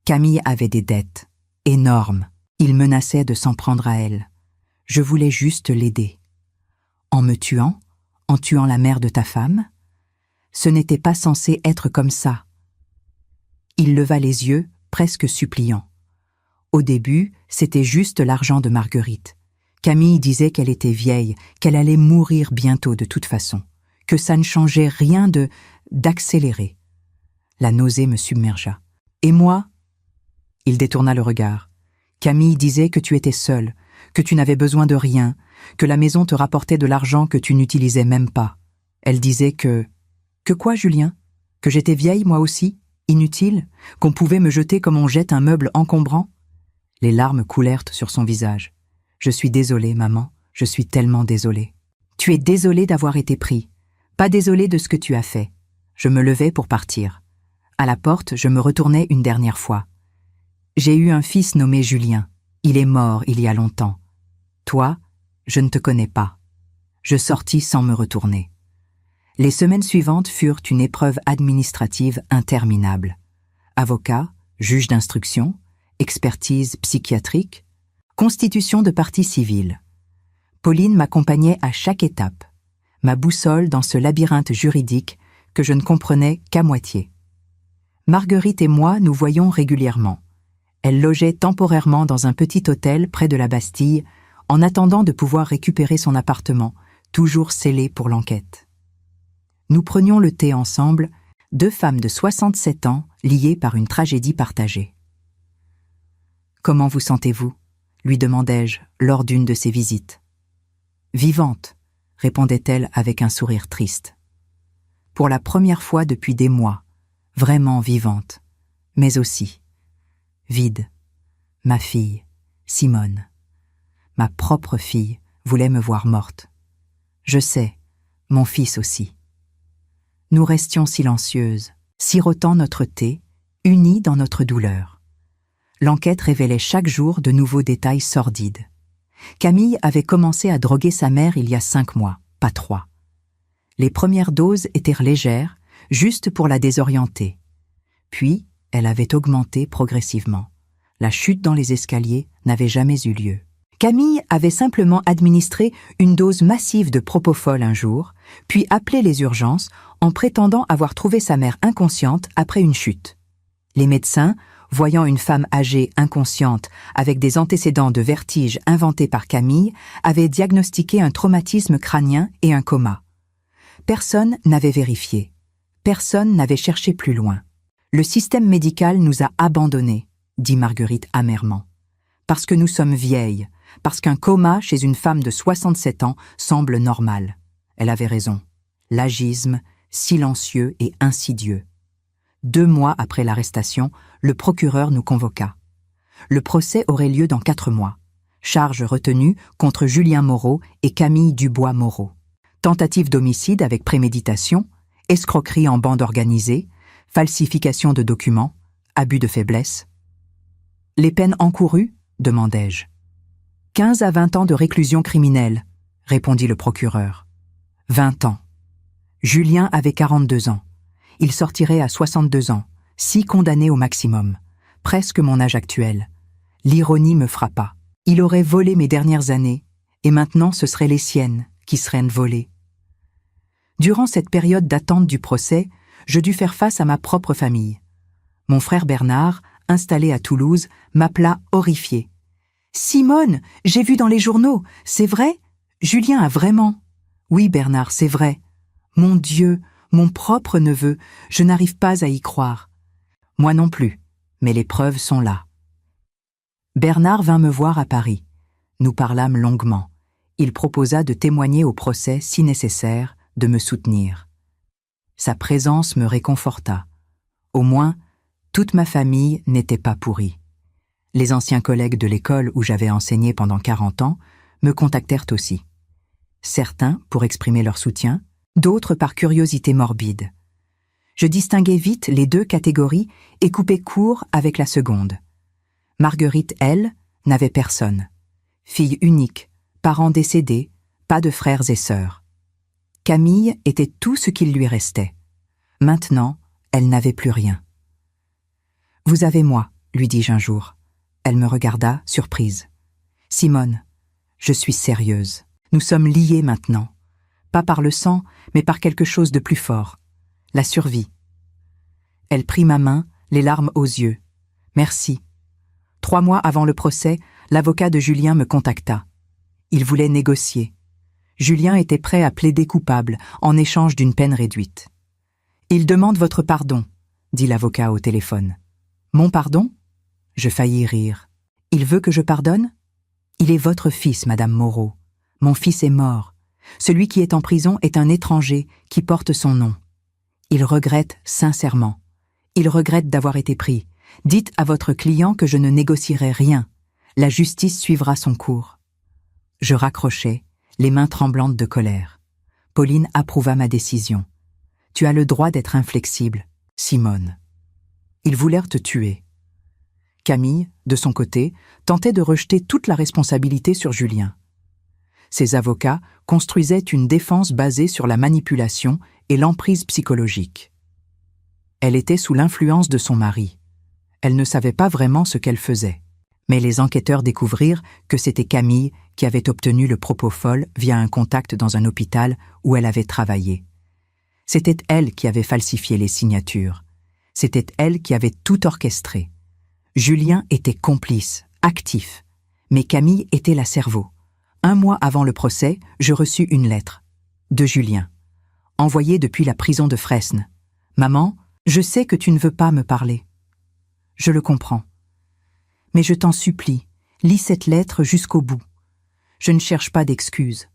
Camille avait des dettes, énormes. Il menaçait de s'en prendre à elle. Je voulais juste l'aider. En me tuant? En tuant la mère de ta femme? Ce n'était pas censé être comme ça. Il leva les yeux, presque suppliant. Au début, c'était juste l'argent de Marguerite. Camille disait qu'elle était vieille, qu'elle allait mourir bientôt de toute façon, que ça ne changeait rien d'accélérer. La nausée me submergea. Et moi? Il détourna le regard. Camille disait que tu étais seule, que tu n'avais besoin de rien, que la maison te rapportait de l'argent que tu n'utilisais même pas. Elle disait que... Que quoi, Julien? Que j'étais vieille, moi aussi? Inutile? Qu'on pouvait me jeter comme on jette un meuble encombrant? Les larmes coulèrent sur son visage. Je suis désolée, maman. Je suis tellement désolée. Tu es désolée d'avoir été pris. Pas désolée de ce que tu as fait. Je me levai pour partir. À la porte, je me retournai une dernière fois. J'ai eu un fils nommé Julien. Il est mort il y a longtemps. Toi, je ne te connais pas. Je sortis sans me retourner. Les semaines suivantes furent une épreuve administrative interminable. Avocat, juge d'instruction, expertise psychiatrique, constitution de partie civile. Pauline m'accompagnait à chaque étape, ma boussole dans ce labyrinthe juridique que je ne comprenais qu'à moitié. Marguerite et moi nous voyions régulièrement. Elle logeait temporairement dans un petit hôtel près de la Bastille, en attendant de pouvoir récupérer son appartement, toujours scellé pour l'enquête. Nous prenions le thé ensemble, 2 femmes de 67 ans liées par une tragédie partagée. « Comment vous sentez-vous » lui demandai-je lors d'une de ses visites. « Vivante » répondait-elle avec un sourire triste. Pour la première fois depuis des mois, vraiment vivante, mais aussi vide. Ma fille, Simone, ma propre fille, voulait me voir morte. Je sais, mon fils aussi. Nous restions silencieuses, sirotant notre thé, unies dans notre douleur. L'enquête révélait chaque jour de nouveaux détails sordides. Camille avait commencé à droguer sa mère il y a 5 mois, pas 3. Les premières doses étaient légères, juste pour la désorienter. Puis, elle avait augmenté progressivement. La chute dans les escaliers n'avait jamais eu lieu. Camille avait simplement administré une dose massive de propofol un jour, puis appelé les urgences en prétendant avoir trouvé sa mère inconsciente après une chute. Les médecins, voyant une femme âgée inconsciente avec des antécédents de vertige inventés par Camille, avaient diagnostiqué un traumatisme crânien et un coma. Personne n'avait vérifié. Personne n'avait cherché plus loin. Le système médical nous a abandonnés, dit Marguerite amèrement. Parce que nous sommes vieilles, parce qu'un coma chez une femme de 67 ans semble normal. Elle avait raison. L'agisme, silencieux et insidieux. 2 mois après l'arrestation, le procureur nous convoqua. Le procès aurait lieu dans 4 mois. Charge retenue contre Julien Moreau et Camille Dubois-Moreau. Tentative d'homicide avec préméditation, escroquerie en bande organisée, falsification de documents, abus de faiblesse. Les peines encourues, demandai-je. 15 à 20 ans de réclusion criminelle, répondit le procureur. 20 ans. Julien avait 42 ans. Il sortirait à 62 ans, 6 condamnés au maximum, presque mon âge actuel. L'ironie me frappa. Il aurait volé mes dernières années, et maintenant ce seraient les siennes qui seraient volées. Durant cette période d'attente du procès, je dus faire face à ma propre famille. Mon frère Bernard, installé à Toulouse, m'appela horrifié. « Simone, j'ai vu dans les journaux, c'est vrai? Julien a vraiment... »« Oui, Bernard, c'est vrai. Mon Dieu, mon propre neveu, je n'arrive pas à y croire. » Moi non plus, mais les preuves sont là. Bernard vint me voir à Paris. Nous parlâmes longuement. Il proposa de témoigner au procès si nécessaire, de me soutenir. Sa présence me réconforta. Au moins, toute ma famille n'était pas pourrie. Les anciens collègues de l'école où j'avais enseigné pendant 40 ans me contactèrent aussi. Certains pour exprimer leur soutien, d'autres par curiosité morbide. Je distinguai vite les 2 catégories et coupai court avec la seconde. Marguerite, elle, n'avait personne. Fille unique, parents décédés, pas de frères et sœurs. Camille était tout ce qu'il lui restait. Maintenant, elle n'avait plus rien. « Vous avez moi, lui dis-je un jour. Elle me regarda, surprise. « Simone, je suis sérieuse. Nous sommes liés maintenant. Pas par le sang, mais par quelque chose de plus fort. La survie. » Elle prit ma main, les larmes aux yeux. « Merci. » 3 mois avant le procès, l'avocat de Julien me contacta. Il voulait négocier. Julien était prêt à plaider coupable en échange d'une peine réduite. « Il demande votre pardon, » dit l'avocat au téléphone. « Mon pardon ?» Je faillis rire. « Il veut que je pardonne ? Il est votre fils, Madame Moreau. Mon fils est mort. Celui qui est en prison est un étranger qui porte son nom. Il regrette sincèrement. Il regrette d'avoir été pris. Dites à votre client que je ne négocierai rien. La justice suivra son cours. » Je raccrochai, les mains tremblantes de colère. Pauline approuva ma décision. « Tu as le droit d'être inflexible, Simone. » Ils voulèrent te tuer. Camille, de son côté, tentait de rejeter toute la responsabilité sur Julien. Ses avocats construisaient une défense basée sur la manipulation et l'emprise psychologique. Elle était sous l'influence de son mari. Elle ne savait pas vraiment ce qu'elle faisait. Mais les enquêteurs découvrirent que c'était Camille qui avait obtenu le propofol via un contact dans un hôpital où elle avait travaillé. C'était elle qui avait falsifié les signatures. C'était elle qui avait tout orchestré. Julien était complice, actif, mais Camille était la cerveau. 1 mois avant le procès, je reçus une lettre de Julien, envoyée depuis la prison de Fresnes. « Maman, je sais que tu ne veux pas me parler. Je le comprends. Mais je t'en supplie, lis cette lettre jusqu'au bout. Je ne cherche pas d'excuses.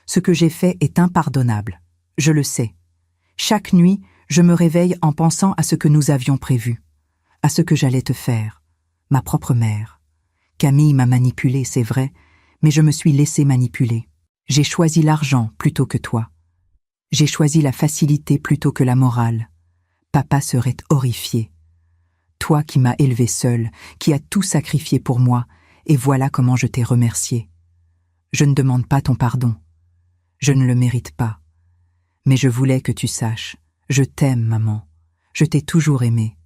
Ce que j'ai fait est impardonnable. Je le sais. Chaque nuit, je me réveille en pensant à ce que nous avions prévu, à ce que j'allais te faire, ma propre mère. Camille m'a manipulée, c'est vrai, mais je me suis laissée manipuler. J'ai choisi l'argent plutôt que toi. J'ai choisi la facilité plutôt que la morale. Papa serait horrifié. Toi qui m'as élevée seule, qui as tout sacrifié pour moi, et voilà comment je t'ai remercié. Je ne demande pas ton pardon. Je ne le mérite pas. Mais je voulais que tu saches, je t'aime, maman. Je t'ai toujours aimée.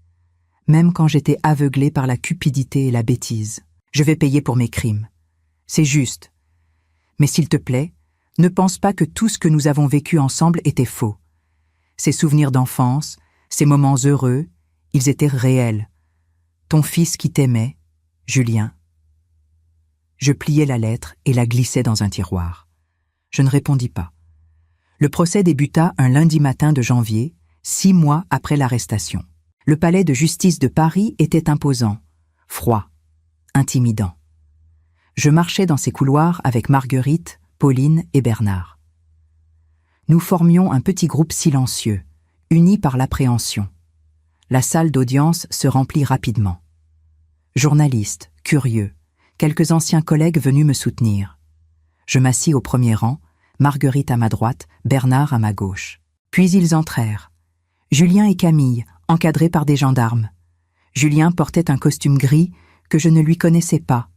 Même quand j'étais aveuglée par la cupidité et la bêtise. Je vais payer pour mes crimes. C'est juste. Mais s'il te plaît, ne pense pas que tout ce que nous avons vécu ensemble était faux. Ces souvenirs d'enfance, ces moments heureux, ils étaient réels. Ton fils qui t'aimait, Julien. Je pliai la lettre et la glissai dans un tiroir. Je ne répondis pas. Le procès débuta un lundi matin de janvier, 6 mois après l'arrestation. Le palais de justice de Paris était imposant, froid, intimidant. Je marchais dans ces couloirs avec Marguerite, Pauline et Bernard. Nous formions un petit groupe silencieux, unis par l'appréhension. La salle d'audience se remplit rapidement. Journalistes, curieux, quelques anciens collègues venus me soutenir. Je m'assis au premier rang, Marguerite à ma droite, Bernard à ma gauche. Puis ils entrèrent. Julien et Camille, encadrés par des gendarmes. Julien portait un costume gris que je ne lui connaissais pas.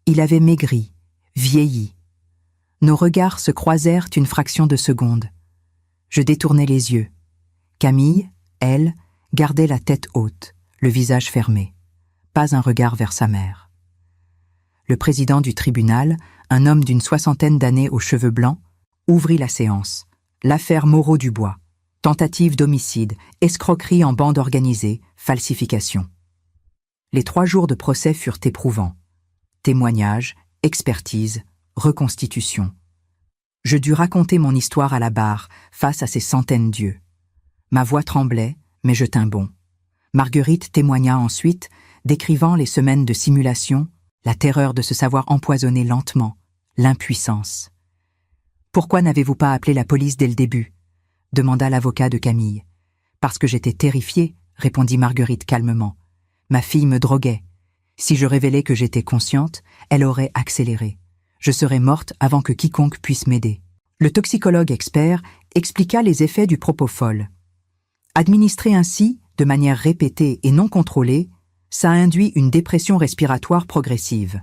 Il avait maigri, vieilli. Nos regards se croisèrent une fraction de seconde. Je détournai les yeux. Camille, elle, gardait la tête haute, le visage fermé. Pas un regard vers sa mère. Le président du tribunal, un homme d'une 60aine d'années aux cheveux blancs, ouvrit la séance. L'affaire Moreau-Dubois. Tentative d'homicide, escroquerie en bande organisée, falsification. Les 3 jours de procès furent éprouvants. Témoignages, expertise, reconstitution. Je dus raconter mon histoire à la barre, face à ces centaines d'yeux. Ma voix tremblait, mais je tins bon. Marguerite témoigna ensuite, décrivant les semaines de simulation, la terreur de se savoir empoisonner lentement, l'impuissance. « Pourquoi n'avez-vous pas appelé la police dès le début ?» demanda l'avocat de Camille. « Parce que j'étais terrifiée, » répondit Marguerite calmement. « Ma fille me droguait. Si je révélais que j'étais consciente, elle aurait accéléré. Je serais morte avant que quiconque puisse m'aider. » Le toxicologue expert expliqua les effets du propofol. Administré ainsi, de manière répétée et non contrôlée, ça induit une dépression respiratoire progressive.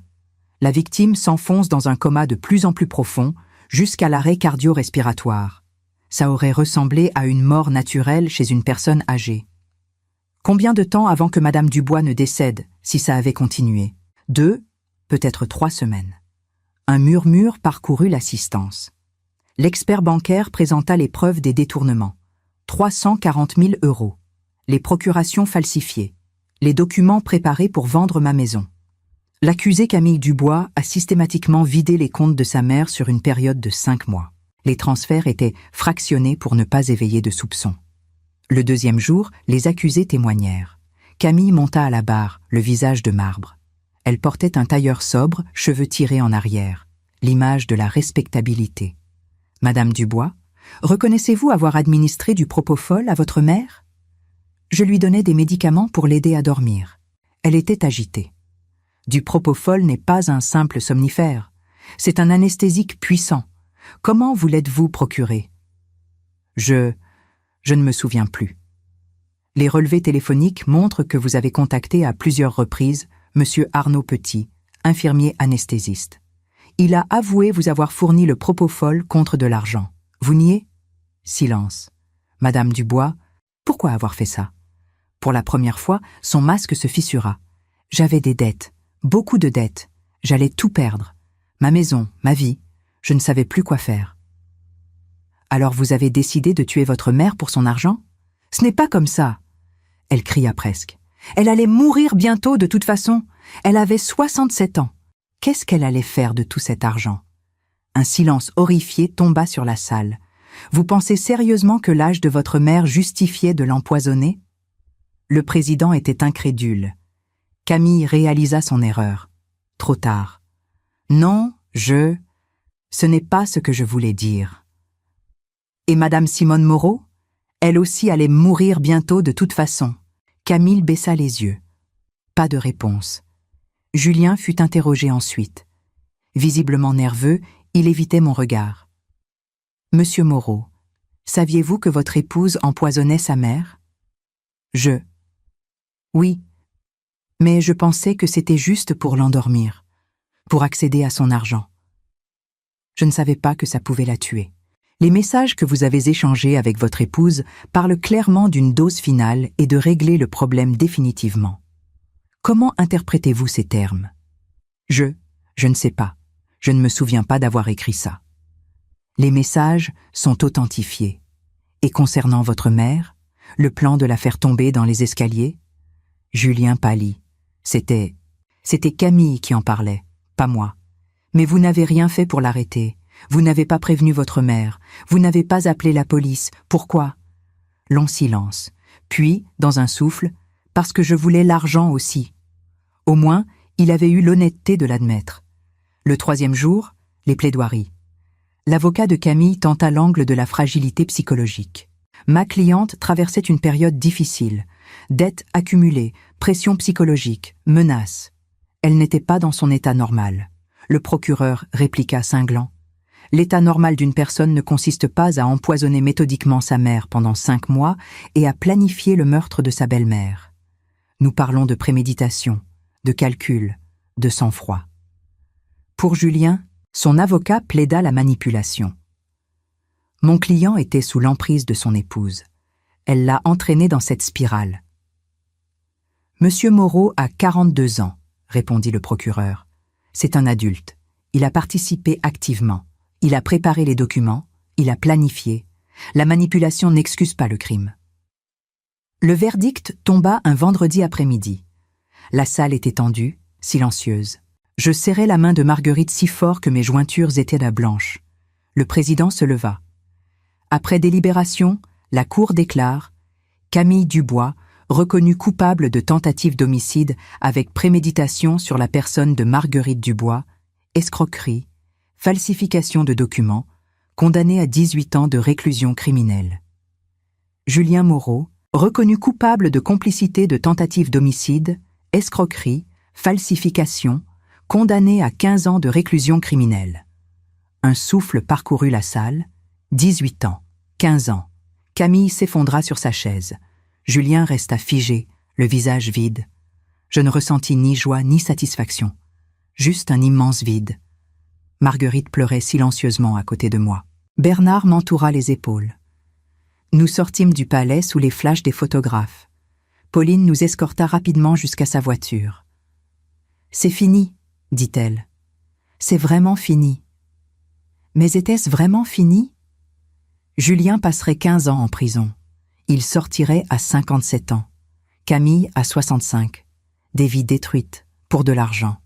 La victime s'enfonce dans un coma de plus en plus profond, jusqu'à l'arrêt cardio-respiratoire. Ça aurait ressemblé à une mort naturelle chez une personne âgée. Combien de temps avant que Madame Dubois ne décède, si ça avait continué? 2, peut-être 3 semaines. Un murmure parcourut l'assistance. L'expert bancaire présenta les preuves des détournements. 340 000 €. Les procurations falsifiées. Les documents préparés pour vendre ma maison. L'accusé Camille Dubois a systématiquement vidé les comptes de sa mère sur une période de 5 mois. Les transferts étaient fractionnés pour ne pas éveiller de soupçons. Le 2e jour, les accusés témoignèrent. Camille monta à la barre, le visage de marbre. Elle portait un tailleur sobre, cheveux tirés en arrière, l'image de la respectabilité. « Madame Dubois, reconnaissez-vous avoir administré du propofol à votre mère ?» Je lui donnais des médicaments pour l'aider à dormir. Elle était agitée. Du propofol n'est pas un simple somnifère. C'est un anesthésique puissant. Comment vous l'êtes-vous procuré? Je ne me souviens plus. Les relevés téléphoniques montrent que vous avez contacté à plusieurs reprises M. Arnaud Petit, infirmier anesthésiste. Il a avoué vous avoir fourni le propofol contre de l'argent. Vous niez? Silence. Madame Dubois, pourquoi avoir fait ça? Pour la première fois, son masque se fissura. J'avais des dettes, beaucoup de dettes. J'allais tout perdre. Ma maison, ma vie. Je ne savais plus quoi faire. Alors vous avez décidé de tuer votre mère pour son argent? Ce n'est pas comme ça. Elle cria presque. Elle allait mourir bientôt de toute façon. Elle avait 67 ans. Qu'est-ce qu'elle allait faire de tout cet argent? Un silence horrifié tomba sur la salle. Vous pensez sérieusement que l'âge de votre mère justifiait de l'empoisonner? Le président était incrédule. Camille réalisa son erreur. Trop tard. Non, ce n'est pas ce que je voulais dire. Et Madame Simone Moreau? Elle aussi allait mourir bientôt de toute façon. Camille baissa les yeux. Pas de réponse. Julien fut interrogé ensuite. Visiblement nerveux, il évitait mon regard. Monsieur Moreau, saviez-vous que votre épouse empoisonnait sa mère? Oui, mais je pensais que c'était juste pour l'endormir, pour accéder à son argent. Je ne savais pas que ça pouvait la tuer. Les messages que vous avez échangés avec votre épouse parlent clairement d'une dose finale et de régler le problème définitivement. Comment interprétez-vous ces termes? Je ne sais pas. Je ne me souviens pas d'avoir écrit ça. Les messages sont authentifiés. Et concernant votre mère, le plan de la faire tomber dans les escaliers? Julien pâlit. C'était Camille qui en parlait, pas moi. Mais vous n'avez rien fait pour l'arrêter. Vous n'avez pas prévenu votre mère. Vous n'avez pas appelé la police. Pourquoi? Long silence. Puis, dans un souffle, parce que je voulais l'argent aussi. Au moins, il avait eu l'honnêteté de l'admettre. Le 3e jour, les plaidoiries. L'avocat de Camille tenta l'angle de la fragilité psychologique. Ma cliente traversait une période difficile. Dettes accumulées, pression psychologique, menaces. Elle n'était pas dans son état normal. Le procureur répliqua cinglant. L'état normal d'une personne ne consiste pas à empoisonner méthodiquement sa mère pendant 5 mois et à planifier le meurtre de sa belle-mère. Nous parlons de préméditation, de calcul, de sang-froid. Pour Julien, son avocat plaida la manipulation. Mon client était sous l'emprise de son épouse. Elle l'a entraîné dans cette spirale. Monsieur Moreau a 42 ans, répondit le procureur. C'est un adulte. Il a participé activement. Il a préparé les documents. Il a planifié. La manipulation n'excuse pas le crime. Le verdict tomba un vendredi après-midi. La salle était tendue, silencieuse. Je serrai la main de Marguerite si fort que mes jointures étaient blanches. Le président se leva. Après délibération, la Cour déclare Camille Dubois, reconnue coupable de tentative d'homicide avec préméditation sur la personne de Marguerite Dubois, escroquerie, falsification de documents, condamnée à 18 ans de réclusion criminelle. Julien Moreau, reconnu coupable de complicité de tentative d'homicide, escroquerie, falsification, condamné à 15 ans de réclusion criminelle. Un souffle parcourut la salle. 18 ans, 15 ans. Camille s'effondra sur sa chaise. Julien resta figé, le visage vide. Je ne ressentis ni joie ni satisfaction. Juste un immense vide. Marguerite pleurait silencieusement à côté de moi. Bernard m'entoura les épaules. Nous sortîmes du palais sous les flashs des photographes. Pauline nous escorta rapidement jusqu'à sa voiture. « C'est fini, dit-elle. C'est vraiment fini. » Mais était-ce vraiment fini ? Julien passerait 15 ans en prison. Il sortirait à 57 ans. Camille à 65. Des vies détruites, pour de l'argent.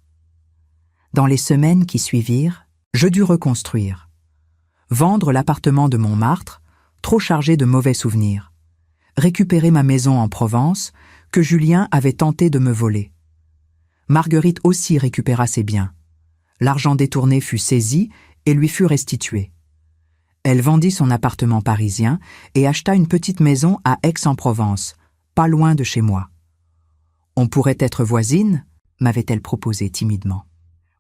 Dans les semaines qui suivirent, je dus reconstruire. Vendre l'appartement de Montmartre, trop chargé de mauvais souvenirs. Récupérer ma maison en Provence, que Julien avait tenté de me voler. Marguerite aussi récupéra ses biens. L'argent détourné fut saisi et lui fut restitué. Elle vendit son appartement parisien et acheta une petite maison à Aix-en-Provence, pas loin de chez moi. « On pourrait être voisines ?» m'avait-elle proposé timidement.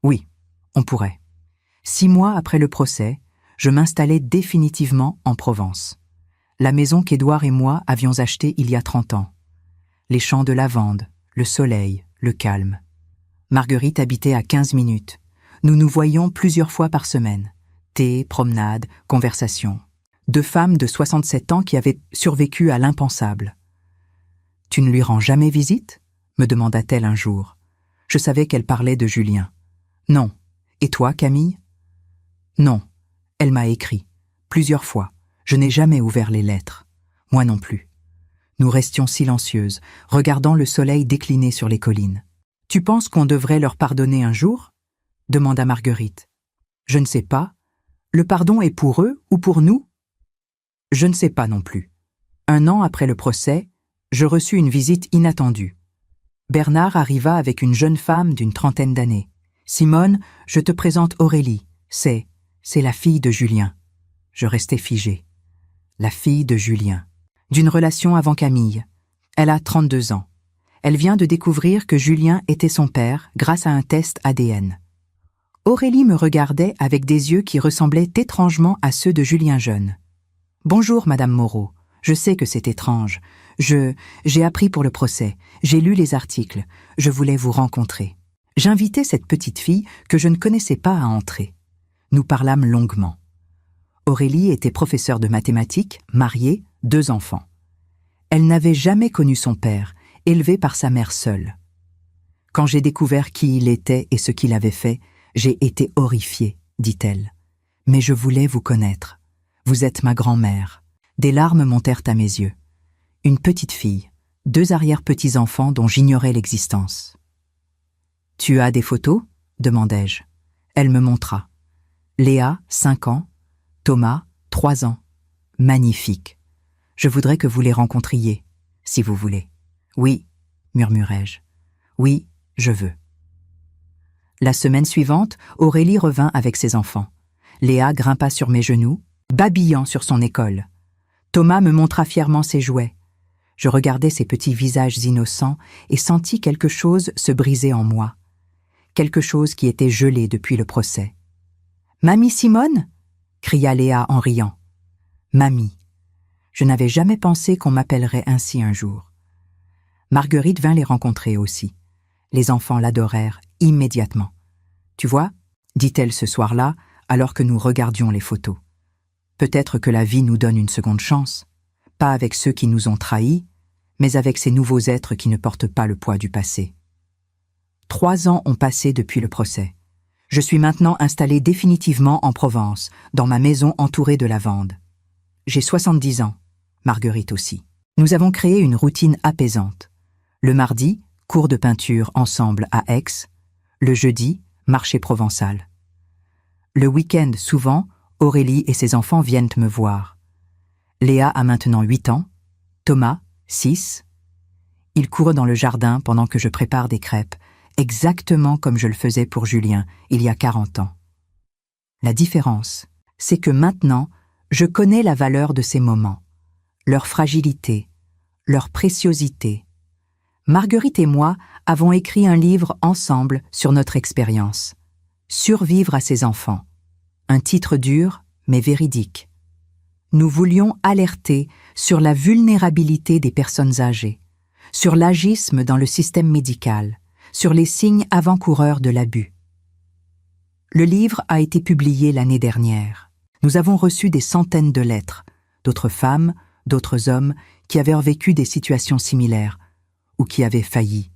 Oui, on pourrait. 6 mois après le procès, je m'installai définitivement en Provence. La maison qu'Édouard et moi avions achetée il y a 30 ans. Les champs de lavande, le soleil, le calme. Marguerite habitait à 15 minutes. Nous nous voyions plusieurs fois par semaine. Thé, promenade, conversation. 2 femmes de 67 ans qui avaient survécu à l'impensable. « Tu ne lui rends jamais visite ?» me demanda-t-elle un jour. Je savais qu'elle parlait de Julien. « Non. Et toi, Camille ?»« Non. Elle m'a écrit. Plusieurs fois. Je n'ai jamais ouvert les lettres. Moi non plus. » Nous restions silencieuses, regardant le soleil décliner sur les collines. « Tu penses qu'on devrait leur pardonner un jour ?» demanda Marguerite. « Je ne sais pas. Le pardon est pour eux ou pour nous ? Je ne sais pas non plus. 1 an après le procès, je reçus une visite inattendue. Bernard arriva avec une jeune femme d'une 30aine d'années. « Simone, je te présente Aurélie. C'est la fille de Julien. » Je restai figée. La fille de Julien. D'une relation avant Camille. Elle a 32 ans. Elle vient de découvrir que Julien était son père grâce à un test ADN. Aurélie me regardait avec des yeux qui ressemblaient étrangement à ceux de Julien jeune. « Bonjour, Madame Moreau. Je sais que c'est étrange. J'ai appris pour le procès. J'ai lu les articles. Je voulais vous rencontrer. » J'invitai cette petite fille que je ne connaissais pas à entrer. Nous parlâmes longuement. Aurélie était professeure de mathématiques, mariée, 2 enfants. Elle n'avait jamais connu son père, élevé par sa mère seule. Quand j'ai découvert qui il était et ce qu'il avait fait, j'ai été horrifiée, dit-elle. Mais je voulais vous connaître. Vous êtes ma grand-mère. Des larmes montèrent à mes yeux. Une petite fille, 2 arrière-petits-enfants dont j'ignorais l'existence. « Tu as des photos ?» demandai-je. Elle me montra. Léa, 5 ans. Thomas, 3 ans. Magnifique. Je voudrais que vous les rencontriez, si vous voulez. Oui, murmurai-je. Oui, je veux. La semaine suivante, Aurélie revint avec ses enfants. Léa grimpa sur mes genoux, babillant sur son école. Thomas me montra fièrement ses jouets. Je regardais ces petits visages innocents et sentis quelque chose se briser en moi. Quelque chose qui était gelé depuis le procès. « Mamie Simone » cria Léa en riant. « Mamie ». Je n'avais jamais pensé qu'on m'appellerait ainsi un jour. Marguerite vint les rencontrer aussi. Les enfants l'adorèrent immédiatement. « Tu vois » dit-elle ce soir-là, alors que nous regardions les photos. « Peut-être que la vie nous donne une seconde chance, pas avec ceux qui nous ont trahis, mais avec ces nouveaux êtres qui ne portent pas le poids du passé. » 3 ans ont passé depuis le procès. Je suis maintenant installée définitivement en Provence, dans ma maison entourée de lavande. J'ai 70 ans, Marguerite aussi. Nous avons créé une routine apaisante. Le mardi, cours de peinture ensemble à Aix. Le jeudi, marché provençal. Le week-end, souvent, Aurélie et ses enfants viennent me voir. Léa a maintenant 8 ans, Thomas, 6. Ils courent dans le jardin pendant que je prépare des crêpes, exactement comme je le faisais pour Julien il y a 40 ans. La différence, c'est que maintenant, je connais la valeur de ces moments, leur fragilité, leur préciosité. Marguerite et moi avons écrit un livre ensemble sur notre expérience. Survivre à ses enfants. Un titre dur, mais véridique. Nous voulions alerter sur la vulnérabilité des personnes âgées, sur l'agisme dans le système médical, sur les signes avant-coureurs de l'abus. Le livre a été publié l'année dernière. Nous avons reçu des centaines de lettres, d'autres femmes, d'autres hommes qui avaient vécu des situations similaires ou qui avaient failli.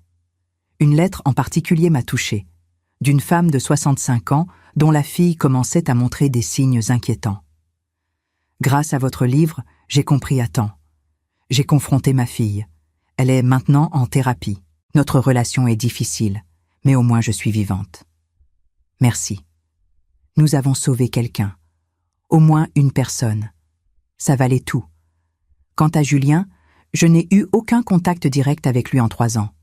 Une lettre en particulier m'a touchée, d'une femme de 65 ans dont la fille commençait à montrer des signes inquiétants. Grâce à votre livre, j'ai compris à temps. J'ai confronté ma fille. Elle est maintenant en thérapie. Notre relation est difficile, mais au moins je suis vivante. Merci. Nous avons sauvé quelqu'un. Au moins une personne. Ça valait tout. Quant à Julien, je n'ai eu aucun contact direct avec lui en 3 ans.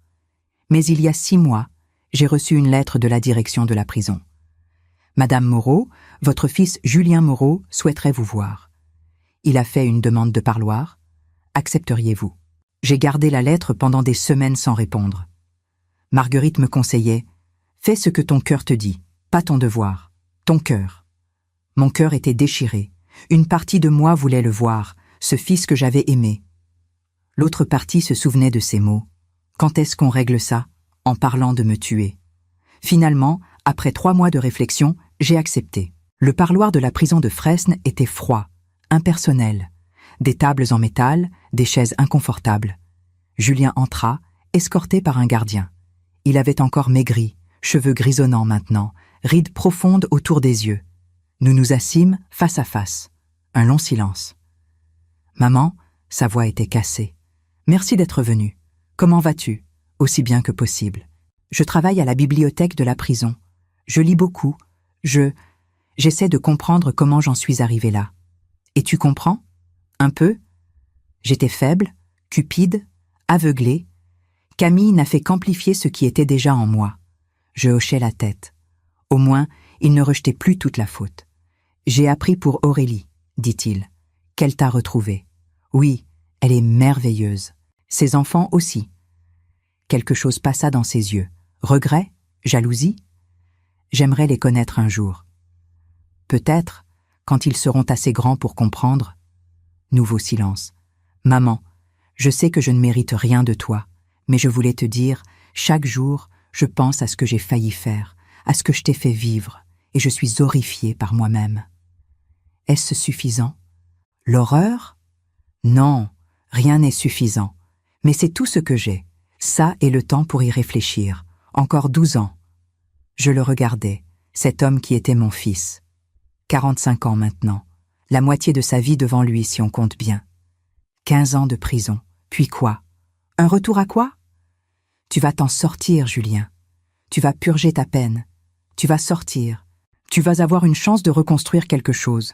Mais il y a 6 mois, j'ai reçu une lettre de la direction de la prison. Madame Moreau, votre fils Julien Moreau souhaiterait vous voir. Il a fait une demande de parloir. Accepteriez-vous? J'ai gardé la lettre pendant des semaines sans répondre. Marguerite me conseillait « Fais ce que ton cœur te dit, pas ton devoir, ton cœur. » Mon cœur était déchiré. Une partie de moi voulait le voir, ce fils que j'avais aimé. L'autre partie se souvenait de ces mots. Quand est-ce qu'on règle ça? En parlant de me tuer. Finalement, après 3 mois de réflexion, j'ai accepté. Le parloir de la prison de Fresnes était froid, impersonnel. Des tables en métal, des chaises inconfortables. Julien entra, escorté par un gardien. Il avait encore maigri, cheveux grisonnants maintenant, rides profondes autour des yeux. Nous nous assîmes face à face. Un long silence. « Maman », sa voix était cassée. « Merci d'être venue. Comment vas-tu ? Aussi bien que possible. Je travaille à la bibliothèque de la prison. Je lis beaucoup. J'essaie de comprendre comment j'en suis arrivée là. Et tu comprends ? Un peu ? J'étais faible, cupide, aveuglée. Camille n'a fait qu'amplifier ce qui était déjà en moi. Je hochais la tête. Au moins, il ne rejetait plus toute la faute. « J'ai appris pour Aurélie, dit-il, qu'elle t'a retrouvée. Oui, elle est merveilleuse. Ses enfants aussi. » Quelque chose passa dans ses yeux. Regret? Jalousie? J'aimerais les connaître un jour. Peut-être, quand ils seront assez grands pour comprendre. Nouveau silence. « Maman, je sais que je ne mérite rien de toi, mais je voulais te dire, chaque jour, je pense à ce que j'ai failli faire, à ce que je t'ai fait vivre, et je suis horrifiée par moi-même. » Est-ce suffisant? L'horreur? Non, rien n'est suffisant. Mais c'est tout ce que j'ai. Ça et le temps pour y réfléchir. Encore 12 ans. Je le regardais, cet homme qui était mon fils. 45 ans maintenant. La moitié de sa vie devant lui si on compte bien. 15 ans de prison. Puis quoi? Un retour à quoi? Tu vas t'en sortir, Julien. Tu vas purger ta peine. Tu vas sortir. Tu vas avoir une chance de reconstruire quelque chose.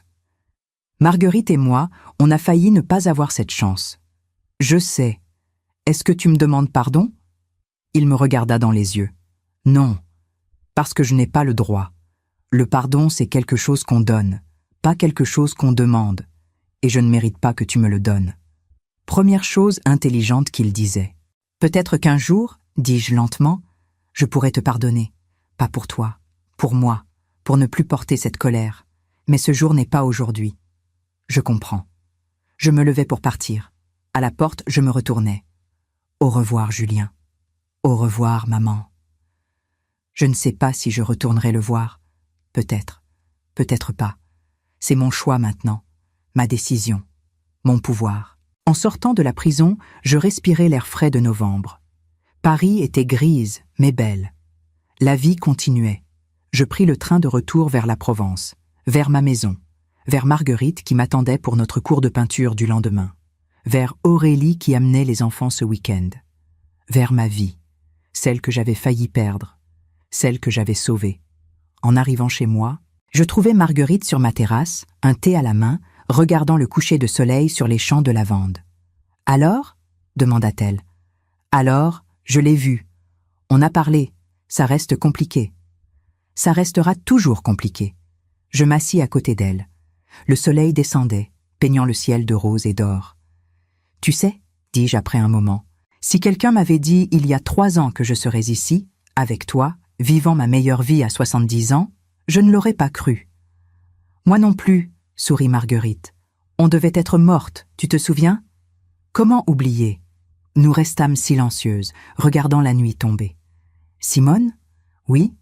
Marguerite et moi, on a failli ne pas avoir cette chance. Je sais. Est-ce que tu me demandes pardon? Il me regarda dans les yeux. Non, parce que je n'ai pas le droit. Le pardon, c'est quelque chose qu'on donne, pas quelque chose qu'on demande. et je ne mérite pas que tu me le donnes. Première chose intelligente qu'il disait. Peut-être qu'un jour, dis-je lentement, je pourrai te pardonner. Pas pour toi, pour moi, pour ne plus porter cette colère. Mais ce jour n'est pas aujourd'hui. Je comprends. Je me levai pour partir. À la porte, je me retournai. Au revoir, Julien. Au revoir, maman. Je ne sais pas si je retournerai le voir. Peut-être, peut-être pas. C'est mon choix maintenant, ma décision, mon pouvoir. En sortant de la prison, je respirais l'air frais de novembre. Paris était grise, mais belle. La vie continuait. Je pris le train de retour vers la Provence, vers ma maison, vers Marguerite qui m'attendait pour notre cours de peinture du lendemain, vers Aurélie qui amenait les enfants ce week-end, vers ma vie, celle que j'avais failli perdre, celle que j'avais sauvée. En arrivant chez moi, je trouvais Marguerite sur ma terrasse, un thé à la main, regardant le coucher de soleil sur les champs de lavande. « Alors » demanda-t-elle. « Alors, je l'ai vu. On a parlé. Ça reste compliqué. » « Ça restera toujours compliqué. » Je m'assis à côté d'elle. Le soleil descendait, peignant le ciel de rose et d'or. « Tu sais, » dis-je après un moment, « si quelqu'un m'avait dit il y a 3 ans que je serais ici, avec toi, vivant ma meilleure vie à 70 ans, je ne l'aurais pas cru. »« Moi non plus, » sourit Marguerite. « On devait être morte, tu te souviens ? Comment oublier ?» Nous restâmes silencieuses, regardant la nuit tomber. « Simone ? Oui ?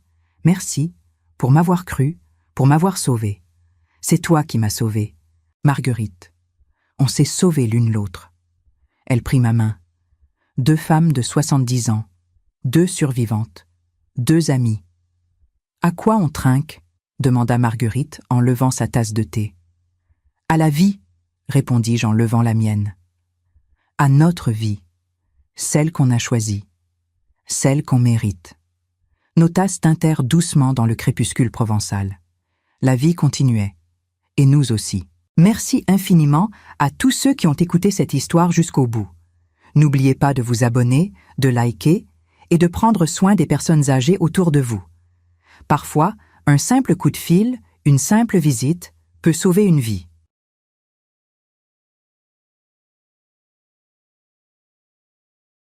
Merci, pour m'avoir cru, pour m'avoir sauvée. C'est toi qui m'as sauvée. Marguerite. On s'est sauvés l'une l'autre. » Elle prit ma main. 2 femmes de 70 ans, 2 survivantes, 2 amies. « À quoi on trinque ?» demanda Marguerite en levant sa tasse de thé. « À la vie, » répondis-je en levant la mienne. « À notre vie, celle qu'on a choisie, celle qu'on mérite. » Nos tasses tintèrent doucement dans le crépuscule provençal. La vie continuait, et nous aussi. Merci infiniment à tous ceux qui ont écouté cette histoire jusqu'au bout. N'oubliez pas de vous abonner, de liker et de prendre soin des personnes âgées autour de vous. Parfois, un simple coup de fil, une simple visite, peut sauver une vie.